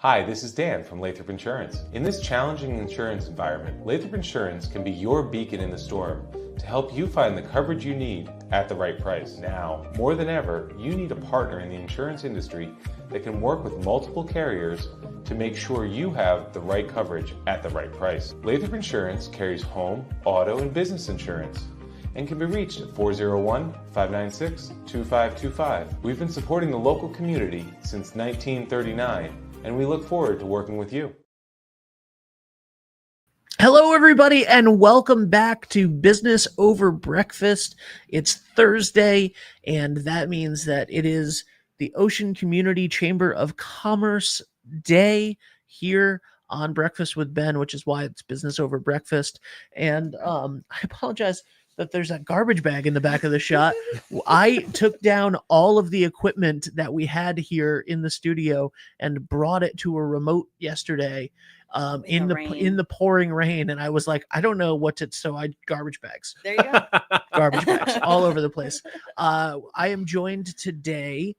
Hi, this is Dan from Lathrop Insurance. In this challenging insurance environment, Lathrop Insurance can be your beacon in the storm to help you find the coverage you need at the right price. Now, more than ever, you need a partner in the insurance industry that can work with multiple carriers to make sure you have the right coverage at the right price. Lathrop Insurance carries home, auto, and business insurance and can be reached at 401-596-2525. We've been supporting the local community since 1939, and we look forward to working with you. Hello, everybody, and welcome back to Business Over Breakfast. It's Thursday, and that means that it is the Ocean Community Chamber of Commerce Day here on Breakfast with Ben, which is why it's Business Over Breakfast. And I apologize that there's a garbage bag in the back of the shot. I took down all of the equipment that we had here in the studio and brought it to a remote yesterday in the pouring rain. And I was like, I don't know what to, so I garbage bags. There you go. Garbage bags all over the place. I am joined today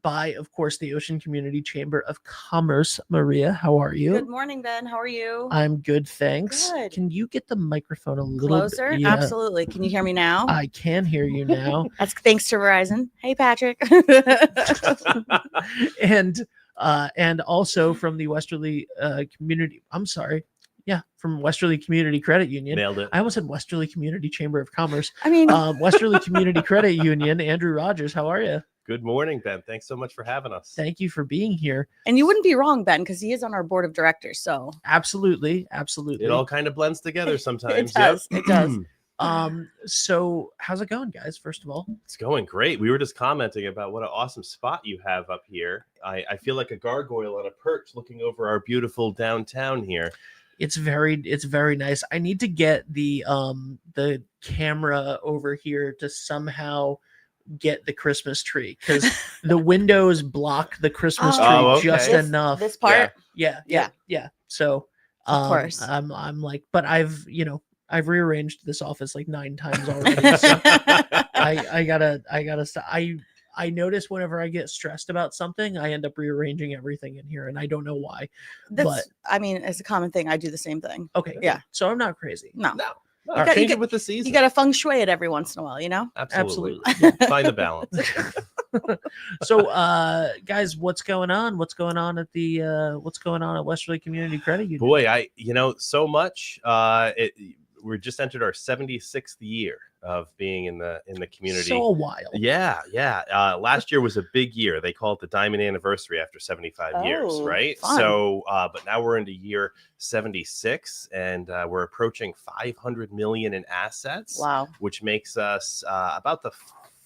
by, of course, the Ocean Community Chamber of Commerce. Maria, how are you? Good morning, Ben. How are you? I'm good, thanks. Good. Can you get the microphone a little Closer? bit? Yeah, Absolutely. Can you hear me now? I can hear you now. That's thanks to Verizon. Hey, Patrick. and also from the Westerly Community. I'm sorry. Yeah, from Westerly Community Credit Union. Nailed it. I almost said Westerly Community Chamber of Commerce. I mean, Westerly Community Credit Union. Andrew Rogers, how are you? Good morning, Ben. Thanks so much for having us. Thank you for being here. and you wouldn't be wrong, Ben, because he is on our board of directors. So Absolutely. It all kind of blends together sometimes. it does. It does. So how's it going, guys? First of all, It's going great. We were just commenting about what an awesome spot you have up here. I feel like a gargoyle on a perch looking over our beautiful downtown here. it's very nice. I need to get the camera over here to somehow get the Christmas tree, because the windows block the Christmas tree Oh, okay. just enough. This part. Yeah. Yeah. So Of course. I'm like, but I've rearranged this office like 9 times already. So I gotta stop. I notice whenever I get stressed about something, I end up rearranging everything in here, and I don't know why. That's, I mean, it's a common thing. I do the same thing. Okay, Yeah. So I'm not crazy. No, No, You got- change you it with the season. you got to feng shui it every once in a while, you know? Absolutely. Absolutely. Find the balance. So, guys, what's going on? What's going on at Westerly Community Credit Union? Boy, so much. We just entered our 76th year of being in the community. So a while. Yeah. Last year was a big year. They call it the diamond anniversary after 75 years, Oh, right? fun. So, but now we're into year 76, and we're approaching 500 million in assets. Wow. Which makes us about the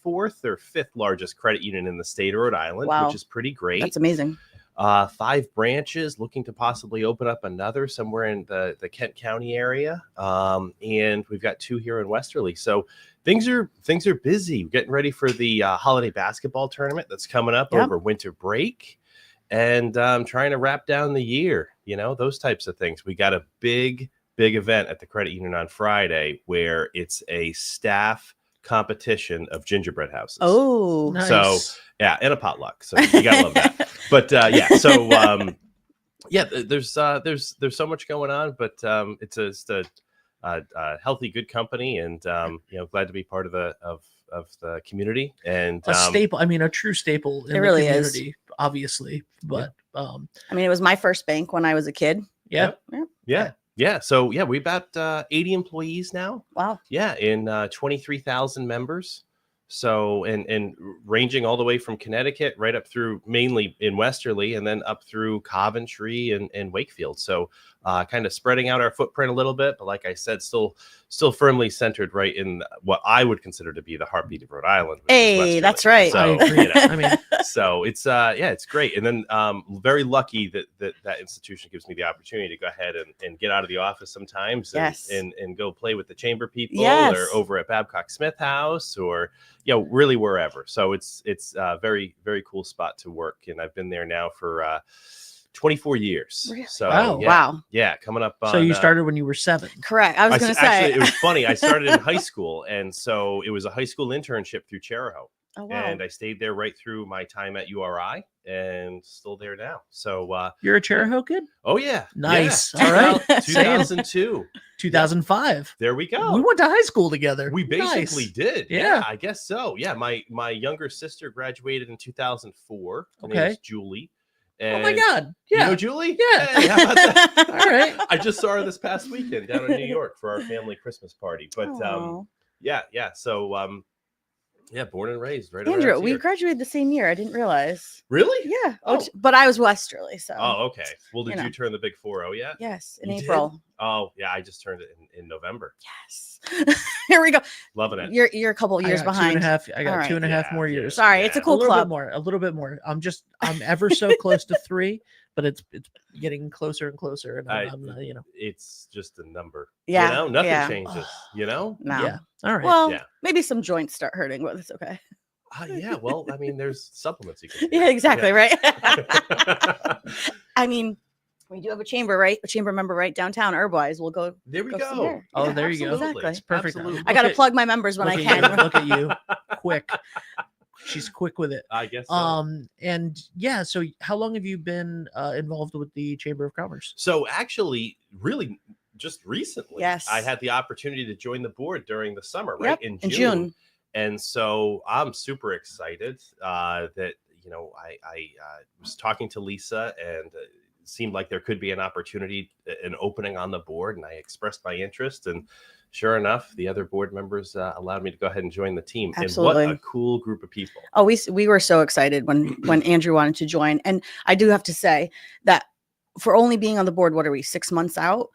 4th or 5th largest credit union in the state of Rhode Island, Wow. which is pretty great. That's amazing. 5 branches, looking to possibly open up another somewhere in the Kent County area. And we've got 2 here in Westerly. So things are busy. We're getting ready for the holiday basketball tournament that's coming up Yep. over winter break. And trying to wrap down the year, those types of things. We got a big event at the credit union on Friday where it's a staff competition of gingerbread houses. Oh, Nice. So yeah, and a potluck. So you gotta love that. But there's so much going on, but it's just a healthy, good company, and glad to be part of the community and a staple. I mean, a true staple in It really the is. community, obviously. But I mean, it was my first bank when I was a kid. yeah. Yeah. So we about 80 employees now. Wow. Yeah, in 23,000 members. So and ranging all the way from Connecticut right up through mainly in Westerly and then up through Coventry and Wakefield. So kind of spreading out our footprint a little bit, but like I said, still firmly centered right in what I would consider to be the heartbeat of Rhode Island. which is Hey, Westerly. that's right. So, I agree. I mean, so it's it's great. And then very lucky that institution gives me the opportunity to go ahead and get out of the office sometimes Yes. and go play with the chamber people Yes. or over at Babcock Smith House or really wherever. So it's a very, very cool spot to work. And I've been there now for 24 years. Really? So Wow. Wow. Yeah, coming up on so you started when you were 7. Correct. I was going to say. Actually, it was funny. I started in high school, and so it was a high school internship through Cheraho. Oh, wow. And I stayed there right through my time at URI, and still there now. So You're a Charahoe kid? oh yeah, Nice. yeah. All right. 2002. 2005. There we go. We went to high school together. We basically Nice. did. Yeah. Yeah, I guess so. Yeah, my younger sister graduated in 2004. Her name is Julie. Oh my And God. you Yeah. know Julie? Yeah. Hey, how about that? All right. I just saw her this past weekend down in New York for our family Christmas party. But Aw. yeah. So yeah, born and raised right Andrew, around we here. graduated the same year. I didn't realize. Really? Yeah. Oh. But I was Westerly, so. Oh, okay. Well, did You you know. turn the big 4-0 yet? Yes, in You did? April. Oh, yeah. I just turned it in November. Yes. Here we go. Loving it. You're a couple years I got behind. 2.5. I got All right. 2.5 more Yeah, years. Sorry, it's a Yeah. cool a little club. bit more. A little bit more. I'm ever so close to 3, but it's getting closer and closer. And I'm It's just a number. Yeah, You know, nothing yeah. changes. You know? No. yeah. All right. Well, Yeah. maybe some joints start hurting, but it's okay. Yeah. Well, I mean, there's supplements you can. Yeah, exactly. Right. Right. I mean, we do have a chamber, right? A chamber member right downtown, Herbwise. We'll go. There we Go from go. there. Oh, there you go. Exactly. It's perfect. Absolutely. I got to Look at- plug my members when I look can. at you. Look at you. Quick. She's quick with it. I guess so. And yeah, so how long have you been involved with the Chamber of Commerce? So actually, really, just recently, Yes. I had the opportunity to join the board during the summer, right? Yep, in June. And so I'm super excited that, you know, I was talking to Lisa, and it seemed like there could be an opportunity, an opening on the board, and I expressed my interest. And sure enough, the other board members allowed me to go ahead and join the team. Absolutely. And what a cool group of people. Oh, we were so excited when Andrew wanted to join. And I do have to say that for only being on the board, what are we, 6 months out?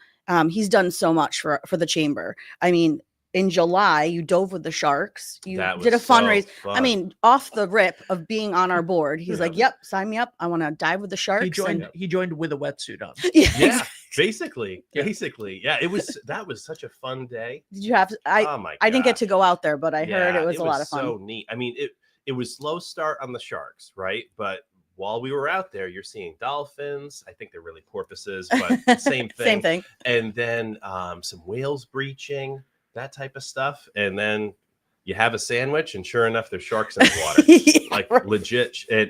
He's done so much for the chamber. I mean, in July, you dove with the Sharks. You That was did a so fundraiser. I fun. mean, off the rip of being on our board, he's like, "Yep, sign me up. I want to dive with the Sharks." He joined with a wetsuit on. Yeah, basically. Yeah. That was such a fun day. Did you have? Oh my god. I didn't get to go out there, but I heard Yeah, it was a lot of fun. So neat. I mean, it was slow start on the Sharks, right? But while we were out there, you're seeing dolphins. I think they're really porpoises, but same thing. Same thing. And then some whales breaching, that type of stuff. And then you have a sandwich, and sure enough, there's sharks in the water. Yeah, Like right. legit. Yeah,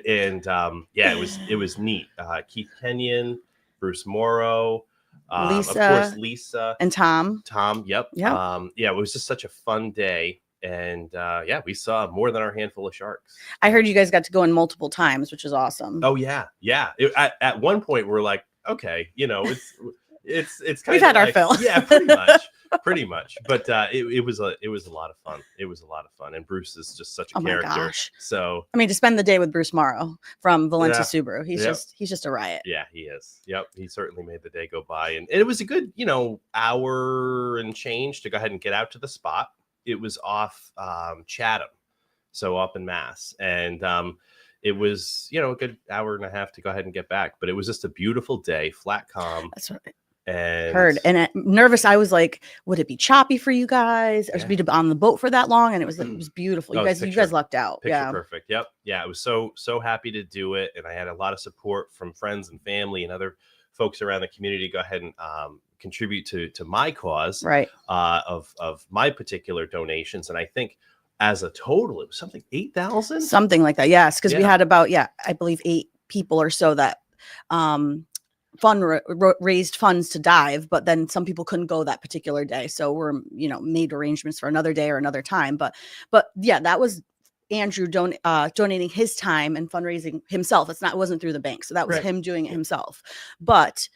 it was neat. Keith Kenyon, Bruce Morrow, of Lisa. course Lisa And Tom. Yep. Yeah. Yeah, it was just such a fun day. And yeah, we saw more than our handful of sharks. I heard you guys got to go in multiple times, which is awesome. Oh yeah. At one point we're like, okay, you know, it's kind We've of had our like, fill. Yeah, pretty much. But it was a lot of fun. It was a lot of fun. And Bruce is just such a Oh my character. gosh. So I mean, to spend the day with Bruce Morrow from Valencia Yeah. Subaru, he's Yep. just a riot. yeah, he is. Yep. He certainly made the day go by. And it was a good, you know, hour and change to go ahead and get out to the spot. It was off Chatham, so up in Mass. And it was, you know, a good hour and a half to go ahead and get back. But it was just a beautiful day, flat calm. That's what I And heard. And nervous, I was like, would it be choppy for you guys? Or Yeah. be on the boat for that long? And it was beautiful. Oh, You guys picture- lucked out. picture Yeah. perfect. Yep. Yeah. I was so happy to do it. And I had a lot of support from friends and family and other folks around the community to go ahead and contribute to my cause Right. of my particular donations. And I think as a total, it was something 8,000. Something like that. Yes. Because we Yeah. had about, I believe 8 people or so that raised funds to dive, but then some people couldn't go that particular day. So we're, made arrangements for another day or another time. But yeah, that was Andrew donating his time and fundraising himself. It wasn't through the bank. So that was Right. him doing it himself. But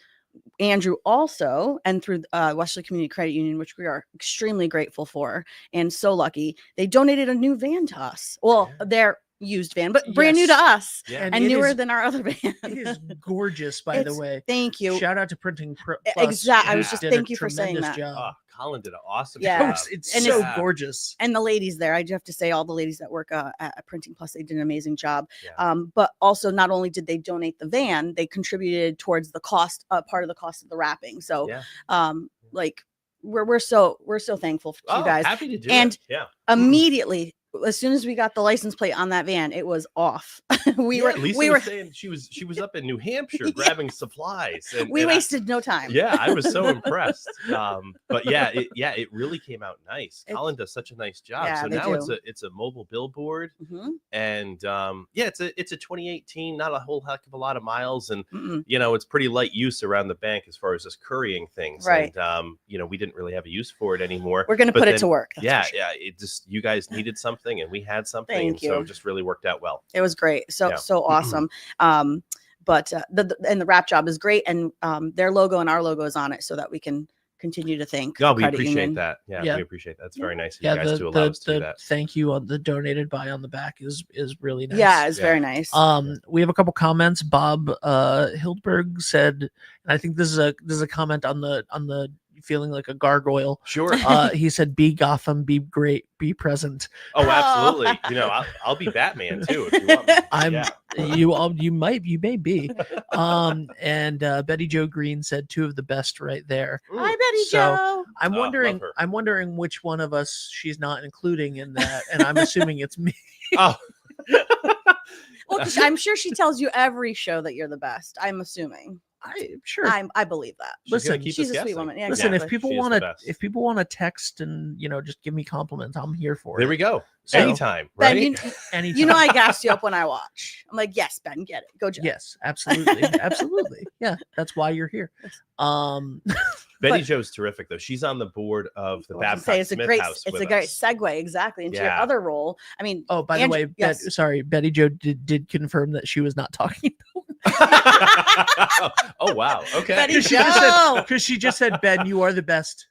Andrew also, and through Westerly Community Credit Union, which we are extremely grateful for and so lucky, they donated a new van to us. Well, Yeah. their used van, but brand new to Yes. us Yeah. and it newer is- than our other van. It is gorgeous, by the It's- way. Thank you. Shout out to Printing Plus. Exact- I was who just- did a thank you for saying tremendous that. job. Colin did an awesome Yeah. job. It's And so it's- gorgeous. And the ladies there, I do have to say, all the ladies that work at Printing Plus, they did an amazing job. Yeah. But also, not only did they donate the van, they contributed towards the cost, part of the cost of the wrapping. So, Yeah. like we're so thankful to you guys. Happy to do And it. Yeah. Immediately, as soon as we got the license plate on that van, it was off. Lisa we was were saying she was up in New Hampshire grabbing supplies. And, we and wasted no time. I was so impressed. But it really came out nice. Colin does such a nice job. Yeah, So they now do. it's a mobile billboard, Mhm. and it's a 2018, not a whole heck of a lot of miles, and Mm-mm. it's pretty light use around the bank as far as just currying things. Right. And we didn't really have a use for it anymore. We're gonna But put it then, to work. That's for sure. it just, you guys needed something and we had something. Thank and so you. it just really worked out well. It was great. So Yeah. so awesome. But the wrap job is great, and their logo and our logo is on it, so that we can continue to thank. No, the we credit appreciate union. that. Yeah, Yeah. we appreciate that. It's very nice of Yeah, you guys to allow us to do that. thank you on the donated by on the back is really nice. Yeah, it's Yeah. very nice. We have a couple comments. Bob Hildberg said, and I think this is a comment on the feeling like a gargoyle. Sure. He said, "Be Gotham, be great, be present." Oh, absolutely. I'll be Batman too if you want me. Yeah. You may be. And Betty Jo Green said, "Two of the best right there." Hi, Betty So, Jo. I'm love wondering her. I'm wondering which one of us she's not including in that, and I'm assuming it's me. Oh, Well, 'cause I'm sure she tells you every show that you're the best. I'm assuming. Sure. I believe that. she's gonna Listen, keep she's us a sweet guessing. woman. Yeah, Listen, exactly. if people She is want the to best. text and just give me compliments, I'm here for There it. we go. So, Anytime, Ben, right? Anytime. you know I gas you up when I watch. I'm like, yes, Ben, get it. Go, Jeff. Yes, absolutely, absolutely. Yeah, that's why you're here. Betty but- Jo's terrific though. She's on the board of the I was gonna Babcock say it's a Smith great House. it's with a great us. segue exactly into your Yeah. other role. I mean, Oh, by Andrew- the way, yes. sorry, Betty Jo did confirm that she was not talking. Oh wow. Okay. Betty Because she, just Jo! said- 'cause she just said, "Ben, you are the best."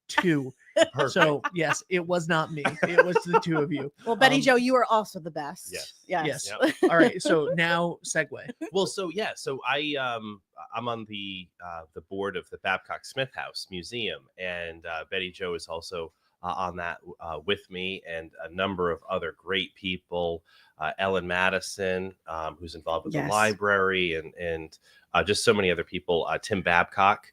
Two. Perfect. So yes, it was not me. It was the two of you. well, Betty um, Jo, you are also the best. Yes. Yes. Yes. All right. So now segue. Well, so I'm on the board of the Babcock Smith House Museum, and Betty Jo is also on that with me, and a number of other great people. Ellen Madison, who's involved with Yes. the library, and just so many other people. Tim Babcock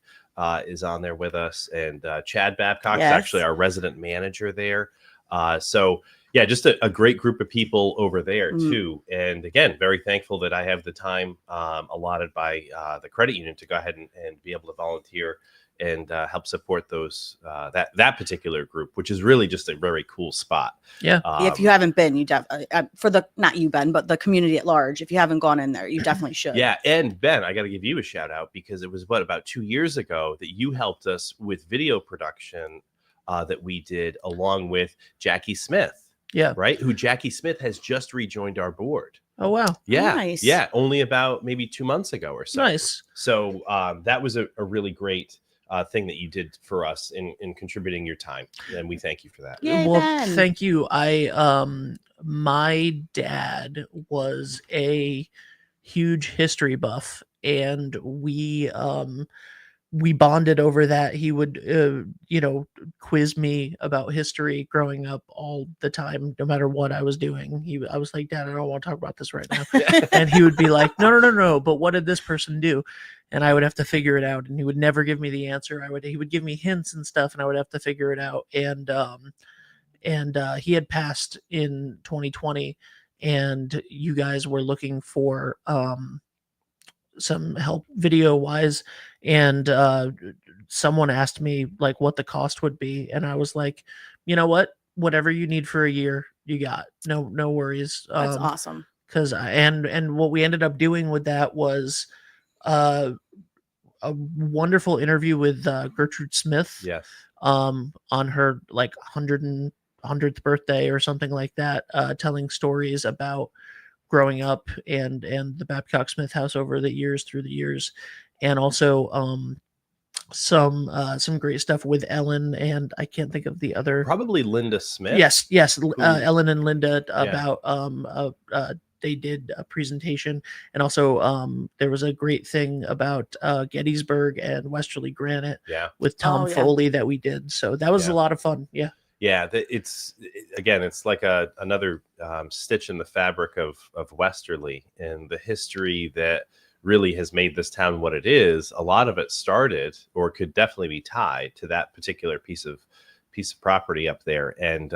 is on there with us, and Chad Babcock is Yes. actually our resident manager there. So yeah, just a great group of people over there Mm. too. And again, very thankful that I have the time allotted by the credit union to go ahead and be able to volunteer and help support those that particular group, which is really just a very cool spot. Yeah. If you haven't been, you definitely for the not you, Ben, but the community at large. If you haven't gone in there, you definitely should. Yeah, and Ben, I got to give you a shout out because it was about 2 years ago that you helped us with video production that we did along with Jackie Smith, Yeah. right? Who Jackie Smith has just rejoined our board. Oh wow. Yeah, Nice. yeah, only about maybe 2 months ago or so. Nice. So that was a really great thing that you did for us in contributing your time, and we thank you for that. Yay, Well, Ben. thank you. My dad was a huge history buff, and we bonded over that. He would quiz me about history growing up all the time, no matter what I was doing. I was like, "Dad, I don't want to talk about this right now." And he would be like, no, but what did this person do? And I would have to figure it out, and he would never give me the answer. He would give me hints and stuff, and I would have to figure it out. And he had passed in 2020, and you guys were looking for some help video wise, and someone asked me like what the cost would be, and I was like, you know what, whatever you need for a year, you got. No worries. That's awesome. Because and what we ended up doing with that was a wonderful interview with Gertrude Smith. Yes. On her like 100th birthday or something like that, telling stories about growing up and the Babcock Smith House over the years, and also some great stuff with Ellen, and I can't think of the other. Probably Linda Smith. Yes, Ellen and Linda about they did a presentation, and also there was a great thing about Gettysburg and Westerly Granite with Tom Foley that we did. So that was a lot of fun. Yeah. Yeah, it's like another stitch in the fabric of Westerly and the history that really has made this town what it is. A lot of it started, or could definitely be tied to that particular piece of piece of property up there. And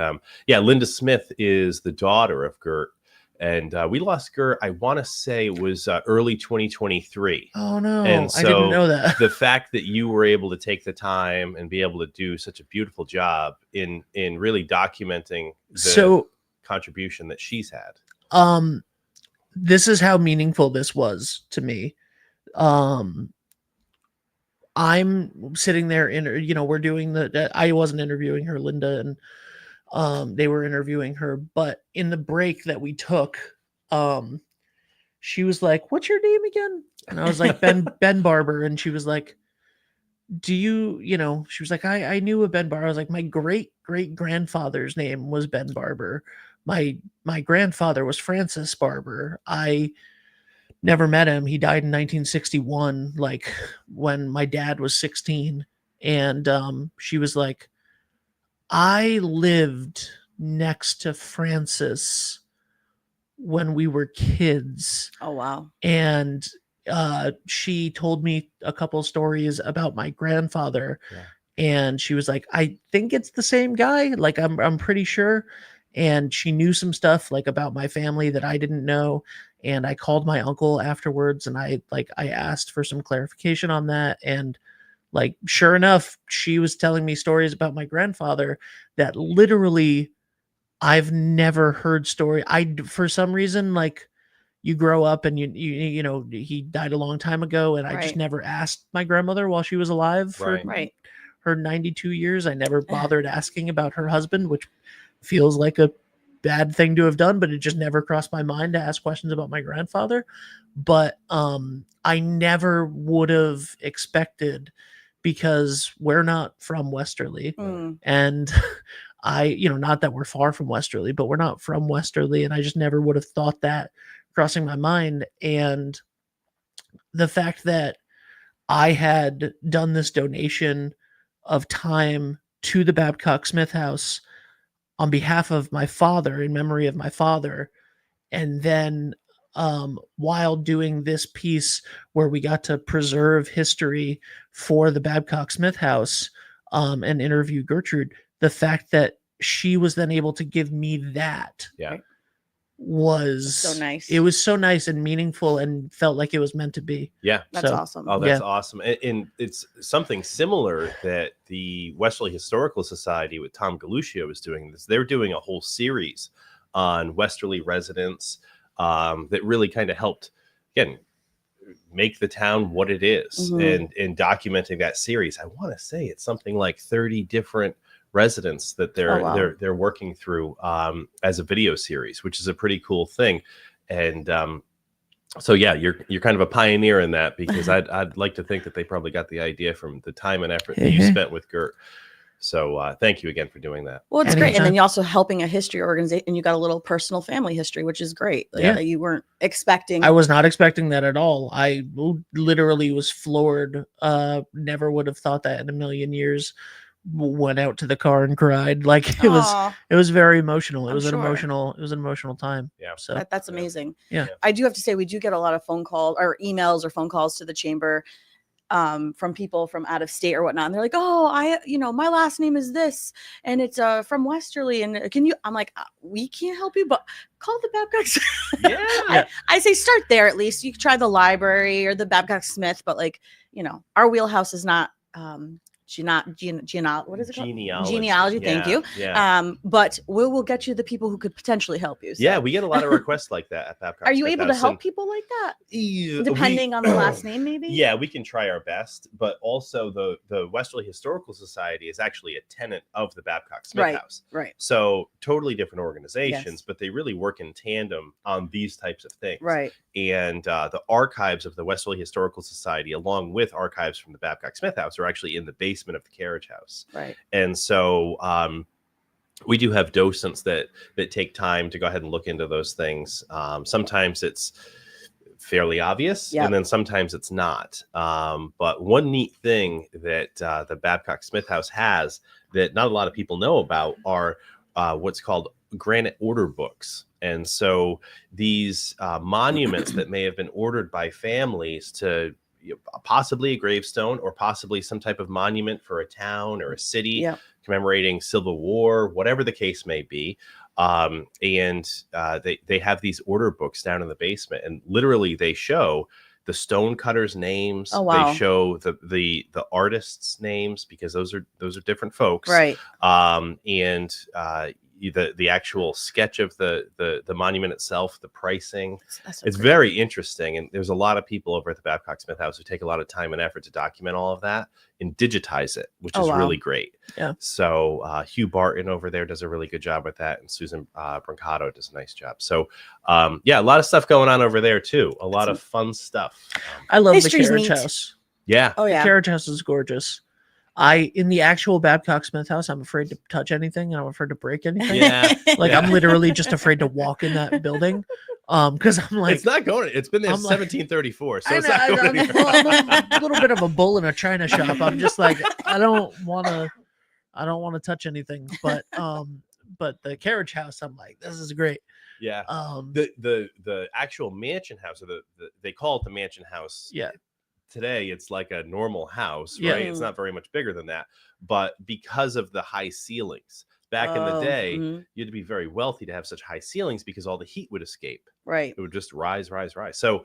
yeah, Linda Smith is the daughter of Gert. And we lost Gert, I want to say it was early 2023. Oh, no. And so I didn't know that. the fact that you were able to take the time and be able to do such a beautiful job in really documenting the contribution that she's had. This is how meaningful this was to me. I'm sitting there we're doing I wasn't interviewing her, Linda, and they were interviewing her, but in the break that we took, she was like, "What's your name again?" And I was like, Ben Barber. And she was like, she was like, I knew a Ben Barber. I was like, my great grandfather's name was Ben Barber. My grandfather was Francis Barber. I never met him. He died in 1961, like when my dad was 16. And she was like, I lived next to Francis when we were kids. Oh, wow. And she told me a couple stories about my grandfather. Yeah. And she was like, I think it's the same guy. Like, I'm pretty sure. And she knew some stuff like about my family that I didn't know. And I called my uncle afterwards and I asked for some clarification on that. And like, sure enough, she was telling me stories about my grandfather that literally I've never heard story. For some reason, like, you grow up and you know, he died a long time ago. And I just never asked my grandmother while she was alive for her 92 years. I never bothered asking about her husband, which feels like a bad thing to have done, but it just never crossed my mind to ask questions about my grandfather. But I never would have expected, because we're not from Westerly. And not that we're far from Westerly, but we're not from Westerly. And I just never would have thought that crossing my mind. And the fact that I had done this donation of time to the Babcock Smith House on behalf of my father, in memory of my father. And then while doing this piece where we got to preserve history for the Babcock Smith House and interview Gertrude, the fact that she was then able to give me that was so nice. It was so nice and meaningful and felt like it was meant to be. Yeah. That's awesome. Oh, that's awesome. And it's something similar that the Westerly Historical Society with Tom Galuccio is doing this. They're doing a whole series on Westerly residents that really kind of helped, again, make the town what it is. And documenting that series, I want to say it's something like 30 different residents that they're working through as a video series, which is a pretty cool thing. And so yeah, you're kind of a pioneer in that, because I'd like to think that they probably got the idea from the time and effort that you spent with Gert. So thank you again for doing that. Well, it's great. And then you're also helping a history organization, and you got a little personal family history, which is great. That you weren't expecting. I was not expecting that at all. I literally was floored. Never would have thought that in a million years. Went out to the car and cried. Like, it was very emotional. It was an emotional time. Yeah. So that's amazing. Yeah. I do have to say, we do get a lot of phone calls or emails or phone calls to the chamber from people from out of state or whatnot. And they're like, oh, my last name is this and it's from Westerly. And I'm like, we can't help you, but call the Babcock. Yeah. I say start there. At least you can try the library or the Babcock Smith, but our wheelhouse is not, what is it called? Genealogy. Thank you. Yeah. But we will get you the people who could potentially help you. So. Yeah, we get a lot of requests like that at Babcock. Are you able to help people like that? Depending on the last name, maybe? Yeah, we can try our best. But also the Westerly Historical Society is actually a tenant of the Babcock Smith House. Right. So totally different organizations, but they really work in tandem on these types of things. Right. And the archives of the Westerly Historical Society, along with archives from the Babcock Smith House, are actually in the basement of the carriage house. Right. And so we do have docents that take time to go ahead and look into those things. Sometimes it's fairly obvious, and then sometimes it's not. But one neat thing that the Babcock Smith House has that not a lot of people know about are what's called granite order books. And so these monuments that may have been ordered by families to possibly a gravestone or possibly some type of monument for a town or a city commemorating Civil War, whatever the case may be. They have these order books down in the basement, and literally they show the stone cutters' names. Oh, wow. They show the artists' names, because those are different folks, Right. The actual sketch of the monument itself, the pricing. That's so It's great. very interesting, and there's a lot of people over at the Babcock Smith House who take a lot of time and effort to document all of that and digitize it, which Oh, is wow. really great. Yeah. So Hugh Barton over there does a really good job with that, and Susan Brancato does a nice job. So a lot of stuff going on over there too. A lot of fun stuff. I love the History's carriage neat. house. Yeah. Oh The yeah. carriage house is gorgeous. In the actual Babcock Smith house, I'm afraid to touch anything, and I'm afraid to break anything. Yeah. Like Yeah. I'm literally just afraid to walk in that building. Because I'm like, It's not going. It's been there I'm since like- 1734, so I it's know, not going I'm anywhere. a little bit of a bull in a china shop. I'm just like, I don't want to touch anything. But the carriage house, I'm like, this is great. Yeah. Um, The actual mansion house, or they call it the mansion house. yeah, Today it's like a normal house, Yeah. right? It's not very much bigger than that, but because of the high ceilings back in the Oh, day, mhm. you had to be very wealthy to have such high ceilings, because all the heat would escape. Right. It would just rise. So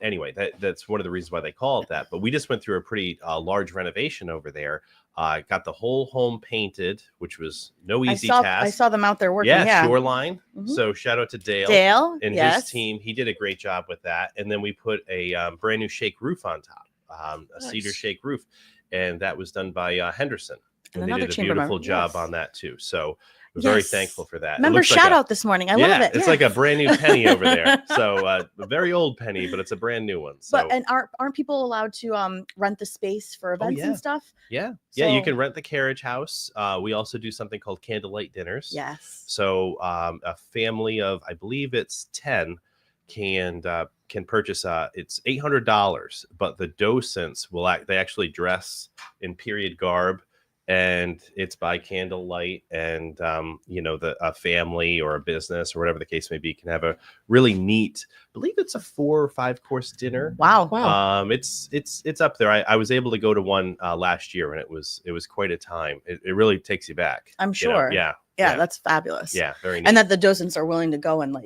anyway, that's one of the reasons why they call it that. But we just went through a pretty large renovation over there. Got the whole home painted, which was no easy task. I saw them out there working. Yeah, Yeah. Shoreline. Mhm. So shout out to Dale and yes. his team. He did a great job with that. And then we put a brand new shake roof on top, a cedar Nice. shake roof, and that was done by Henderson. And And they another did a chamber beautiful member, job yes. on that too. So we're very Yes. thankful for that. It Member looks like shout a- out this morning. I love it. It's Yeah. like a brand new penny over there. So a very old penny, but it's a brand new one. So But and aren't people allowed to rent the space for events yeah. and stuff? yeah, you So- can rent the carriage house. We also do something called candlelight dinners. Yes. So a family of, I believe it's 10, can purchase. It's $800, but the docents they actually dress in period garb, and it's by candlelight, and a family or a business or whatever the case may be can have a really neat. I believe it's a 4 or 5 course dinner. Wow. wow. It's up there. I was able to go to one last year, and it was quite a time. It really takes you back. I'm you know? sure. Yeah. Yeah, that's fabulous. Yeah. Very neat. And that the docents are willing to go and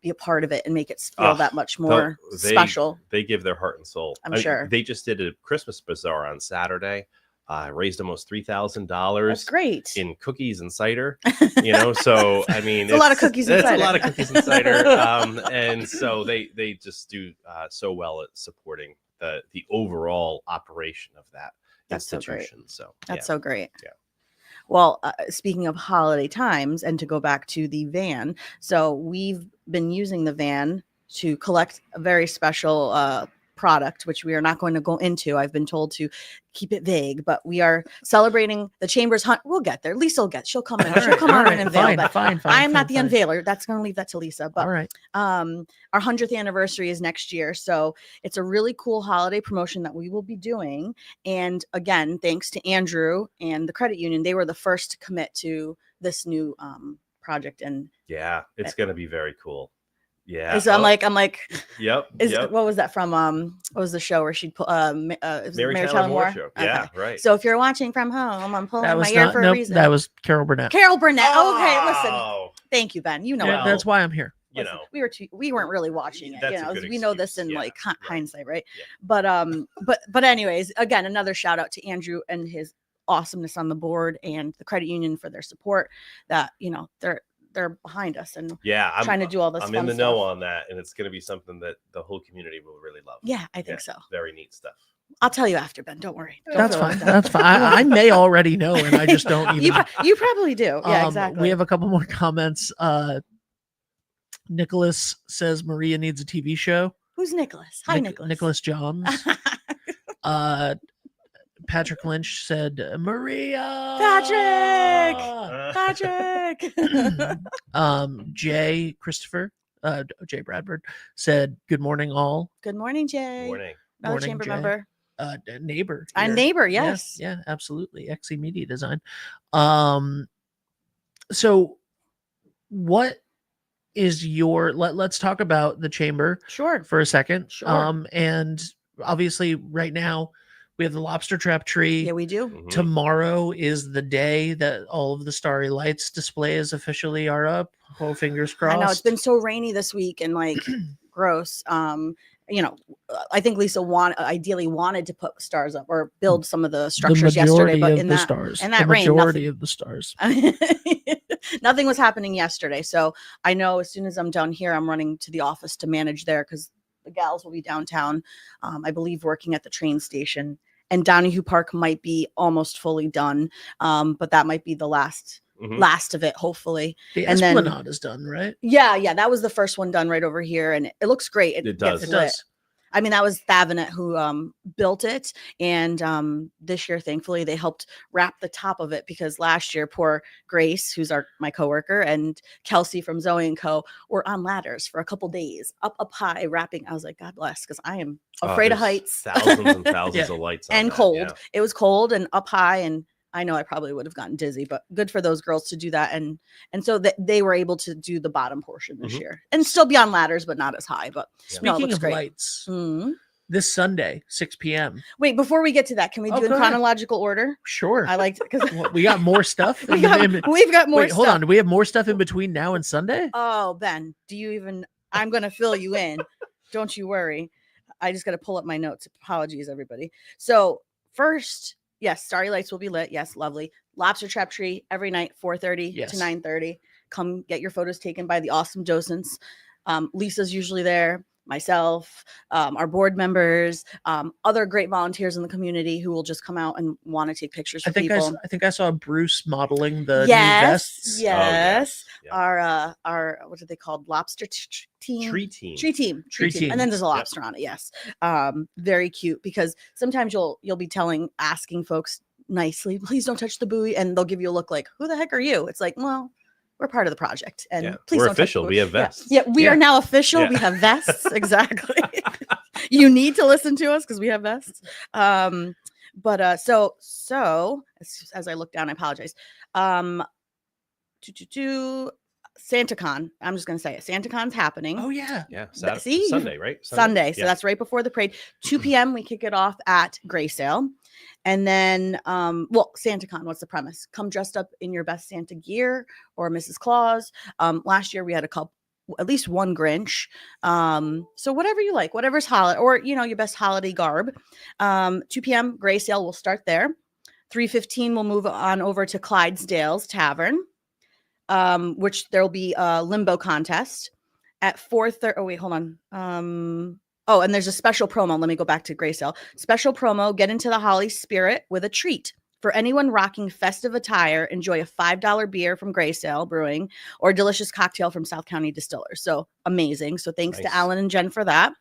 be a part of it and make it feel that much more special. They give their heart and soul. I'm sure. They just did a Christmas bazaar on Saturday. Raised almost $3,000 That's great. in cookies and cider. So I mean, It's a lot of cookies and it's cider. a lot of cookies and cider. And so they just do so well at supporting the overall operation of that That's so great. institution. So That's so great. Yeah. Well, speaking of holiday times, and to go back to the van, so we've been using the van to collect a very special product, which we are not going to go into. I've been told to keep it vague, but we are celebrating the Chamber's hunt. We'll get there. Lisa will she'll come in. She'll come on and unveil. But Fine. I'm not the unveiler. That's going to leave that to Lisa. But All right. our 100th anniversary is next year. So it's a really cool holiday promotion that we will be doing. And again, thanks to Andrew and the credit union, they were the first to commit to this new project. And yeah, it's going to be very cool. Yeah. so I'm like, Yep. what was that from? What was the show where she'd put Mary Tyler Moore show. Yeah, Okay. right. So if you're watching from home, I'm pulling That my was ear not. for a Nope. reason. That was Carol Burnett. Carol Burnett. Okay, listen. Oh, Thank you, Ben. You know, Yeah, it. that's why I'm here. Listen, we weren't really watching it. That's a good We know this excuse. in Yeah, right. hindsight, right? Yeah. But anyways, again, another shout out to Andrew and his awesomeness on the board and the credit union for their support. That they're behind us and yeah, I'm trying to do all this. I'm fun in the know stuff. on that, and it's going to be something that the whole community will really love. Yeah, I think so. Very neat stuff. I'll tell you after, Ben. Don't worry. Don't That's feel fine. left out. That's fine. I may already know, and I just don't even. You probably do. Yeah, exactly. We have a couple more comments. Nicholas says Maria needs a TV show. Who's Nicholas? Hi, Nicholas. Nicholas Johns. Patrick Lynch said Maria. Patrick. Jay Christopher, Jay Bradford said, "Good morning, all." Good morning, Jay. Morning. Another Morning, chamber Jay. member. Neighbor. Our here. neighbor, Yeah, yes. Yeah, absolutely. XE Media Design. So what is your let's talk about the chamber Sure. for a second. Sure. And obviously right now We have the lobster trap tree. Yeah, we do. Mhm. Tomorrow is the day that all of the Starry Lights displays officially are up. Oh, fingers crossed. I know it's been so rainy this week and like gross. You know, I think Lisa ideally wanted to put stars up or build some of the structures yesterday, but in the that stars, in that the rain, majority of the stars. nothing was happening yesterday. So I know as soon as I'm done here, I'm running to the office to manage there because the gals will be downtown. I believe working at the train station, and Donahue Park might be almost fully done, but that might be the last of it, hopefully. The And then- Esplanade is done, right? Yeah, that was the first one done right over here, and it looks great. It gets does. It lit. does. I mean, that was Thavenet who built it, and this year, thankfully, they helped wrap the top of it because last year, poor Grace, who's my coworker, and Kelsey from Zoe & Co. were on ladders for a couple days, up high, wrapping. I was like, God bless, because I am afraid of There's heights. Thousands and thousands Yeah. of lights on And that, cold. yeah. It was cold and up high, and I know I probably would have gotten dizzy, but good for those girls to do that, and so that they were able to do the bottom portion this Mhm. year and still be on ladders, but not as high. But Yeah. no, it Speaking looks of great. lights, Mhm. this Sunday, 6 p.m. Wait, before we get to that, can we Oh, do in go ahead. chronological order? Sure. I liked it because Well, we got more stuff. we've got more Wait, stuff. hold on. Do we have more stuff in between now and Sunday? Oh, Ben, I'm going to fill you in. Don't you worry. I just got to pull up my notes. Apologies, everybody. So first, yes, Starry Lights will be lit. Yes, lovely. Lobster Trap Tree every night, 4:30 Yes. to 9:30. Come get your photos taken by the awesome docents. Lisa's usually there. Myself, our board members, other great volunteers in the community who will just come out and want to take pictures for people. I think I saw Bruce modeling the new Yes, vests. yes. Yeah. Our what are they called? Lobster team. Tree team. Tree team. Tree And then there's a Yep. lobster on it. Yes. Very cute because sometimes you'll be asking folks nicely, please don't touch the buoy, and they'll give you a look like, who the heck are you? It's like, well, we're part of the project, and Yeah. please We're don't touch the official. buoy. We have Yeah. vests. Yeah, we Yeah. are now official. Yeah. We have vests. Exactly. You need to listen to us because we have vests. But so as I look down, I apologize. SantaCon. I'm just gonna say it. SantaCon's happening. Oh yeah. Yeah. See? Sunday, right? Sunday. So Yeah. that's right before the parade. 2 p.m. we kick it off at Gray Sale. And then SantaCon, what's the premise? Come dressed up in your best Santa gear or Mrs. Claus. Last year we had at least one Grinch. So whatever you like, whatever's holiday, or your best holiday garb. 2 p.m. Gray Sale will start there. 3:15 we'll move on over to Clydesdale's Tavern. Which there'll be a limbo contest at 4:30. Oh, wait, hold on. And there's a special promo. Let me go back to Gray Sale. Special promo, get into the holly spirit with a treat. For anyone rocking festive attire, enjoy a $5 beer from Gray Sale Brewing or a delicious cocktail from South County Distillers. So amazing. So thanks to Nice. Alan and Jen for that.